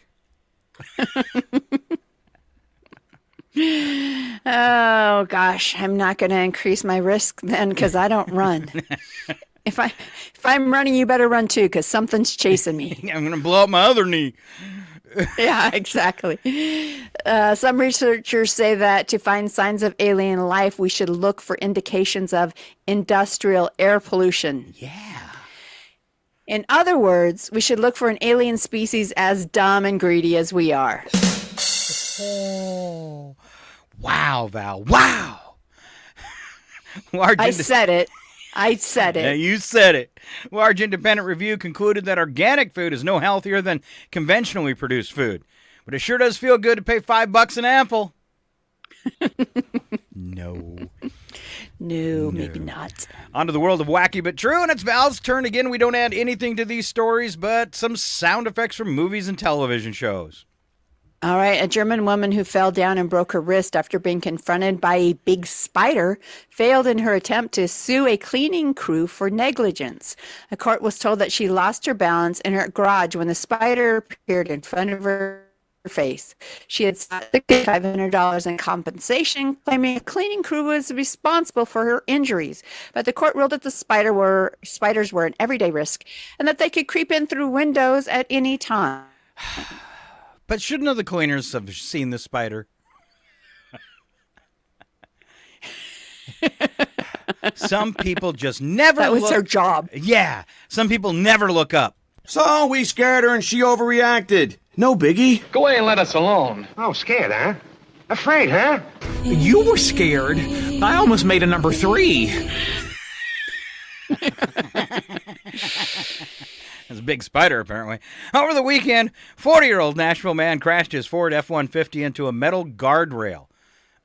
Oh gosh, I'm not going to increase my risk then because I don't run. If I'm running, you better run too because something's chasing me. I'm going to blow up my other knee. Yeah, exactly. Some researchers say that to find signs of alien life, we should look for indications of industrial air pollution. Yeah. In other words, we should look for an alien species as dumb and greedy as we are. Oh. Wow, Val. Wow. I said it. Yeah, you said it. Large independent review concluded that organic food is no healthier than conventionally produced food. But it sure does feel good to pay $5 an apple. No, maybe not. On to the world of wacky but true, and it's Val's turn again. We don't add anything to these stories, but some sound effects from movies and television shows. All right, a German woman who fell down and broke her wrist after being confronted by a big spider failed in her attempt to sue a cleaning crew for negligence. A court was told that she lost her balance in her garage when the spider appeared in front of her face. She had sought $500 in compensation, claiming a cleaning crew was responsible for her injuries. But the court ruled that the spiders were an everyday risk and that they could creep in through windows at any time. But shouldn't the cleaners have seen the spider? Some people just never That was look. their job. Yeah. Some people never look up. So we scared her and she overreacted. No biggie. Go away and let us alone. Oh, scared, huh? Afraid, huh? You were scared. I almost made a number 3. There's a big spider, apparently. Over the weekend, 40-year-old Nashville man crashed his Ford F-150 into a metal guardrail.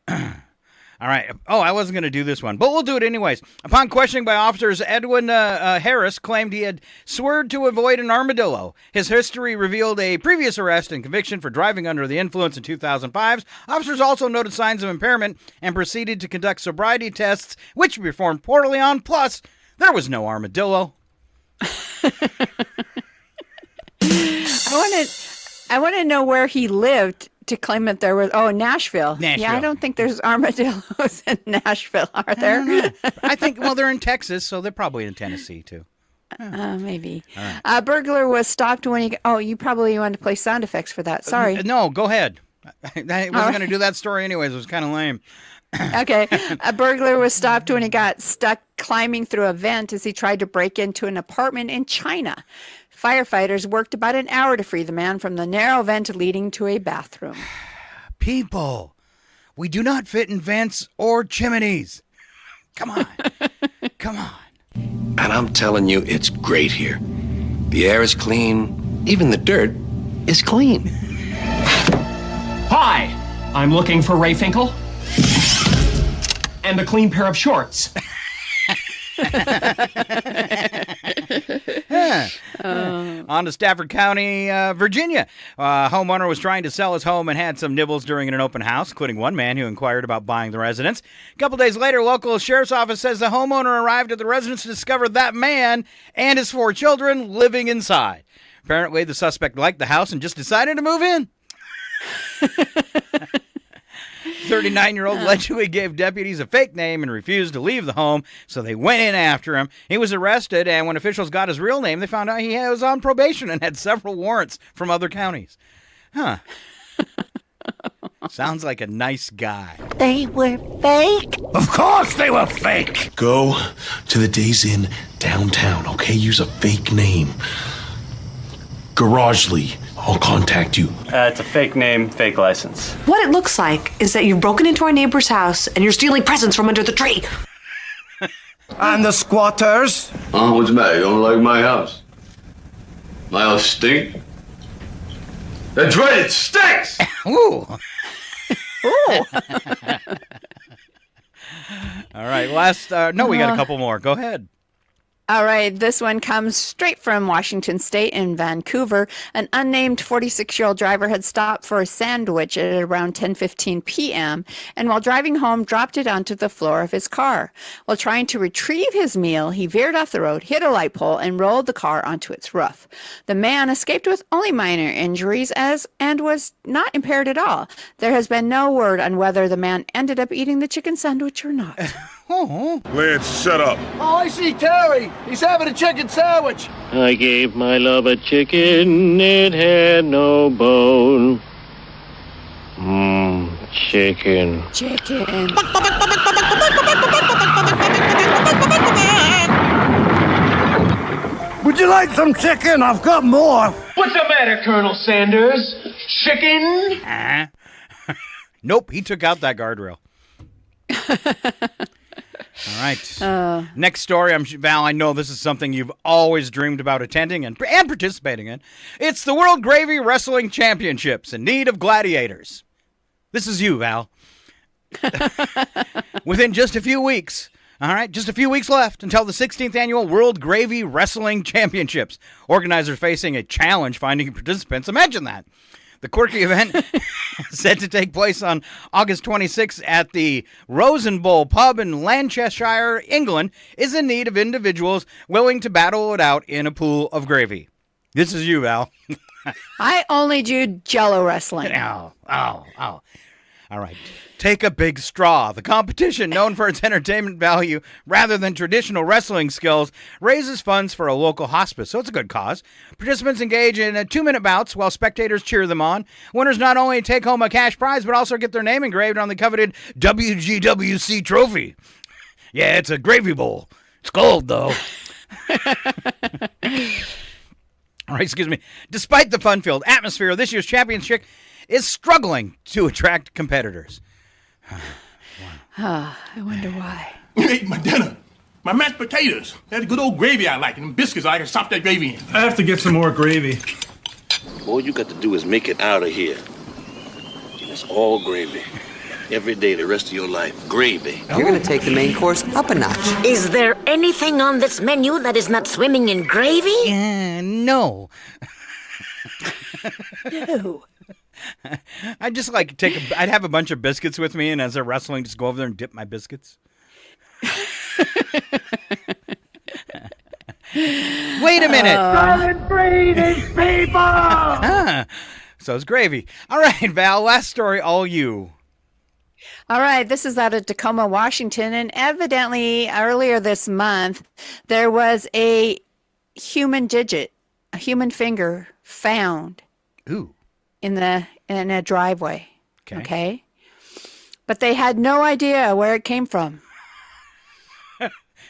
All right. Oh, I wasn't going to do this one, but we'll do it anyways. Upon questioning by officers, Edwin Harris claimed he had swerved to avoid an armadillo. His history revealed a previous arrest and conviction for driving under the influence in 2005. Officers also noted signs of impairment and proceeded to conduct sobriety tests, which were performed poorly on. Plus, there was no armadillo. I want to know where he lived to claim that there was. Oh, Nashville. Yeah, I don't think there's armadillos in Nashville, are there? I think, well, they're in Texas, so they're probably in Tennessee, too. Maybe. All right. A burglar was stopped when he. Oh, you probably wanted to play sound effects for that. Sorry. No, go ahead. I wasn't going to do that story anyways. It was kind of lame. Okay. A burglar was stopped when he got stuck climbing through a vent as he tried to break into an apartment in China. Firefighters worked about an hour to free the man from the narrow vent leading to a bathroom. People, we do not fit in vents or chimneys. Come on. Come on. And I'm telling you, it's great here. The air is clean. Even the dirt is clean. Hi, I'm looking for Ray Finkel. And a clean pair of shorts. On to Stafford County, Virginia. A homeowner was trying to sell his home and had some nibbles during an open house, including one man who inquired about buying the residence. A couple days later, local sheriff's office says the homeowner arrived at the residence to discover that man and his 4 children living inside. Apparently, the suspect liked the house and just decided to move in. 39-year-old allegedly gave deputies a fake name and refused to leave the home, so they went in after him. He was arrested, and when officials got his real name, they found out he was on probation and had several warrants from other counties. Huh. Sounds like a nice guy. They were fake? Of course they were fake. Go to the Days Inn downtown, okay? Use a fake name. Garagely. I'll contact you. It's a fake name, fake license. What it looks like is that you've broken into our neighbor's house and you're stealing presents from under the tree. And the squatters? Oh, what's the matter? You don't like my house? My house stink? That's right, it stinks! Ooh. Ooh. All right, we got a couple more. Go ahead. All right, this one comes straight from Washington State in Vancouver. An unnamed 46-year-old driver had stopped for a sandwich at around 10:15 p.m. and while driving home dropped it onto the floor of his car. While trying to retrieve his meal, he veered off the road, hit a light pole, and rolled the car onto its roof. The man escaped with only minor injuries and was not impaired at all. There has been no word on whether the man ended up eating the chicken sandwich or not. Lance, shut up. Oh, I see Terry. He's having a chicken sandwich. I gave my love a chicken, it had no bone. Chicken. Chicken. Would you like some chicken? I've got more. What's the matter, Colonel Sanders? Chicken? Nope, he took out that guardrail. All right. Next story, Val, I know this is something you've always dreamed about attending and participating in. It's the World Gravy Wrestling Championships in need of gladiators. This is you, Val. Within just a few weeks. All right, just a few weeks left until the 16th Annual World Gravy Wrestling Championships. Organizers facing a challenge finding participants. Imagine that. The quirky event set to take place on August 26th at the Rosen Bowl pub in Lancashire, England, is in need of individuals willing to battle it out in a pool of gravy. This is you, Val. I only do Jello wrestling. Oh. All right. Take a big straw. The competition, known for its entertainment value rather than traditional wrestling skills, raises funds for a local hospice, so it's a good cause. Participants engage in 2-minute bouts while spectators cheer them on. Winners not only take home a cash prize, but also get their name engraved on the coveted WGWC trophy. Yeah, it's a gravy bowl. It's gold, though. All right, excuse me. Despite the fun-filled atmosphere, this year's championship is struggling to attract competitors. I wonder why. You ate my dinner. My mashed potatoes. That good old gravy I like, and biscuits I can stop that gravy in. I have to get some more gravy. All you got to do is make it out of here. And it's all gravy. Every day the rest of your life. Gravy. You're going to take the main course up a notch. Is there anything on this menu that is not swimming in gravy? No. No. I'd just like I'd have a bunch of biscuits with me, and as they're wrestling, just go over there and dip my biscuits. Wait a minute. Silent breeding people! So it's gravy. All right, Val, last story, all you. All right, this is out of Tacoma, Washington, and evidently earlier this month, there was a human digit, a human finger found. Ooh. In a driveway. Okay. But they had no idea where it came from.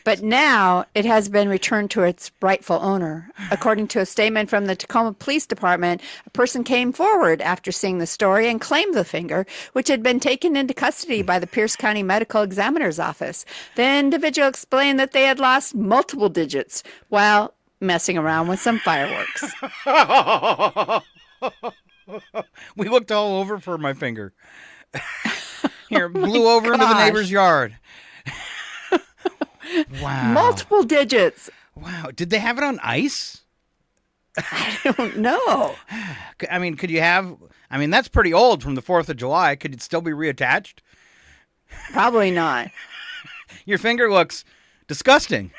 But now it has been returned to its rightful owner. According to a statement from the Tacoma Police Department, a person came forward after seeing the story and claimed the finger, which had been taken into custody by the Pierce County Medical Examiner's Office. The individual explained that they had lost multiple digits while messing around with some fireworks. We looked all over for my finger. Here, blew over into the neighbor's yard. Wow. Multiple digits. Wow. Did they have it on ice? I don't know. I mean, that's pretty old from the 4th of July. Could it still be reattached? Probably not. Your finger looks disgusting.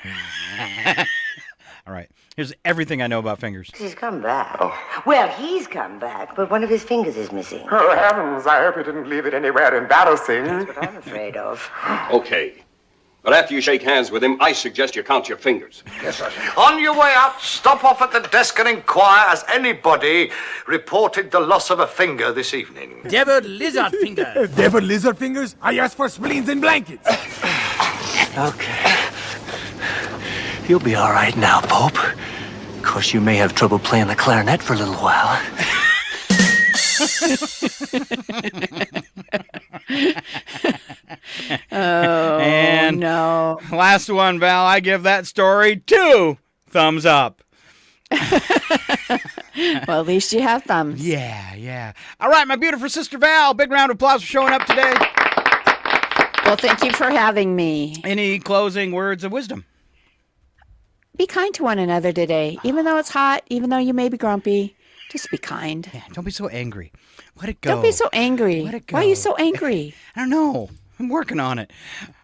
All right. Here's everything I know about fingers. He's come back. Oh. Well, he's come back, but one of his fingers is missing. Oh, heavens, I hope you didn't leave it anywhere embarrassing. That's what I'm afraid of. Okay. But after you shake hands with him, I suggest you count your fingers. Yes, sir. On your way out, stop off at the desk and inquire, has anybody reported the loss of a finger this evening? Deviled lizard fingers. Deviled lizard fingers? I asked for spleens and blankets. Okay. You'll be all right now, Pope. Of course, you may have trouble playing the clarinet for a little while. And no. Last one, Val. I give that story 2 thumbs up. Well, at least you have thumbs. Yeah. All right, my beautiful sister Val. Big round of applause for showing up today. Well, thank you for having me. Any closing words of wisdom? Be kind to one another today. Even though it's hot, even though you may be grumpy, just be kind. Yeah, don't be so angry. Let it go. Don't be so angry. Let it go. Why are you so angry? I don't know. I'm working on it.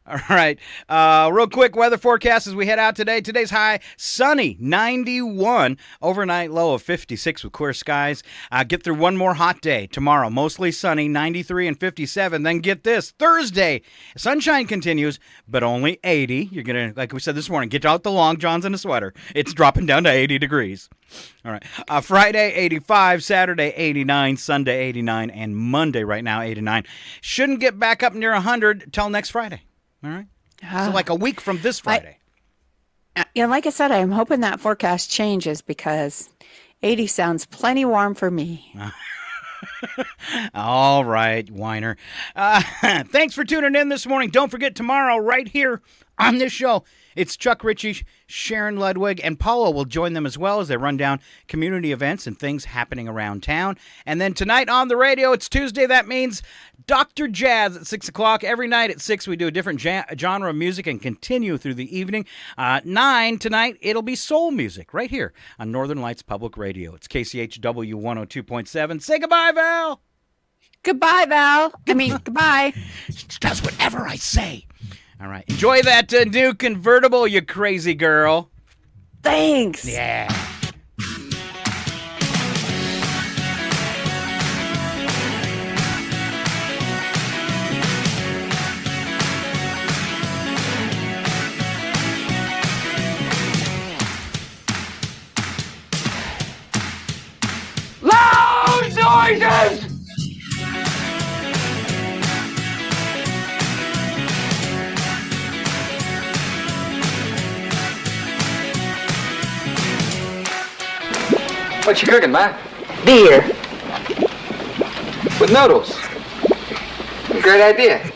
All right. Real quick weather forecast as we head out today. Today's high, sunny, 91. Overnight low of 56 with clear skies. Get through one more hot day tomorrow. Mostly sunny, 93 and 57. Then get this, Thursday, sunshine continues, but only 80. You're going to, like we said this morning, get out the long johns and a sweater. It's dropping down to 80 degrees. All right. Friday, 85. Saturday, 89. Sunday, 89. And Monday right now, 89. Shouldn't get back up near 100 till next Friday. All right. So like a week from this Friday. Like I said, I'm hoping that forecast changes because 80 sounds plenty warm for me. All right, whiner. Thanks for tuning in this morning. Don't forget tomorrow right here on this show, it's Chuck Ritchie, Sharon Ludwig, and Paulo will join them as well as they run down community events and things happening around town. And then tonight on the radio, it's Tuesday. That means Dr. Jazz at 6 o'clock. Every night at 6, we do a different genre of music and continue through the evening. 9 tonight, it'll be soul music right here on Northern Lights Public Radio. It's KCHW 102.7. Say goodbye, Val. Goodbye, Val. Goodbye. She does whatever I say. All right. Enjoy that new convertible, you crazy girl. Thanks. Yeah. Loud noises! What you cooking, Ma? Beer. With noodles. Great idea.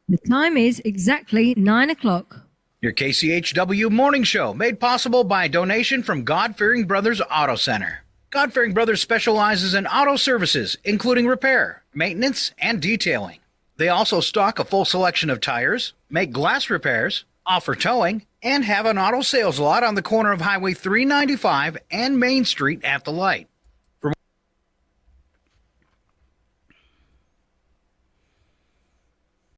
The time is exactly 9 o'clock. Your KCHW morning show, made possible by a donation from God-Fearing Brothers Auto Center. God-Fearing Brothers specializes in auto services, including repair, maintenance, and detailing. They also stock a full selection of tires, make glass repairs, offer towing, and have an auto sales lot on the corner of Highway 395 and Main Street at the light.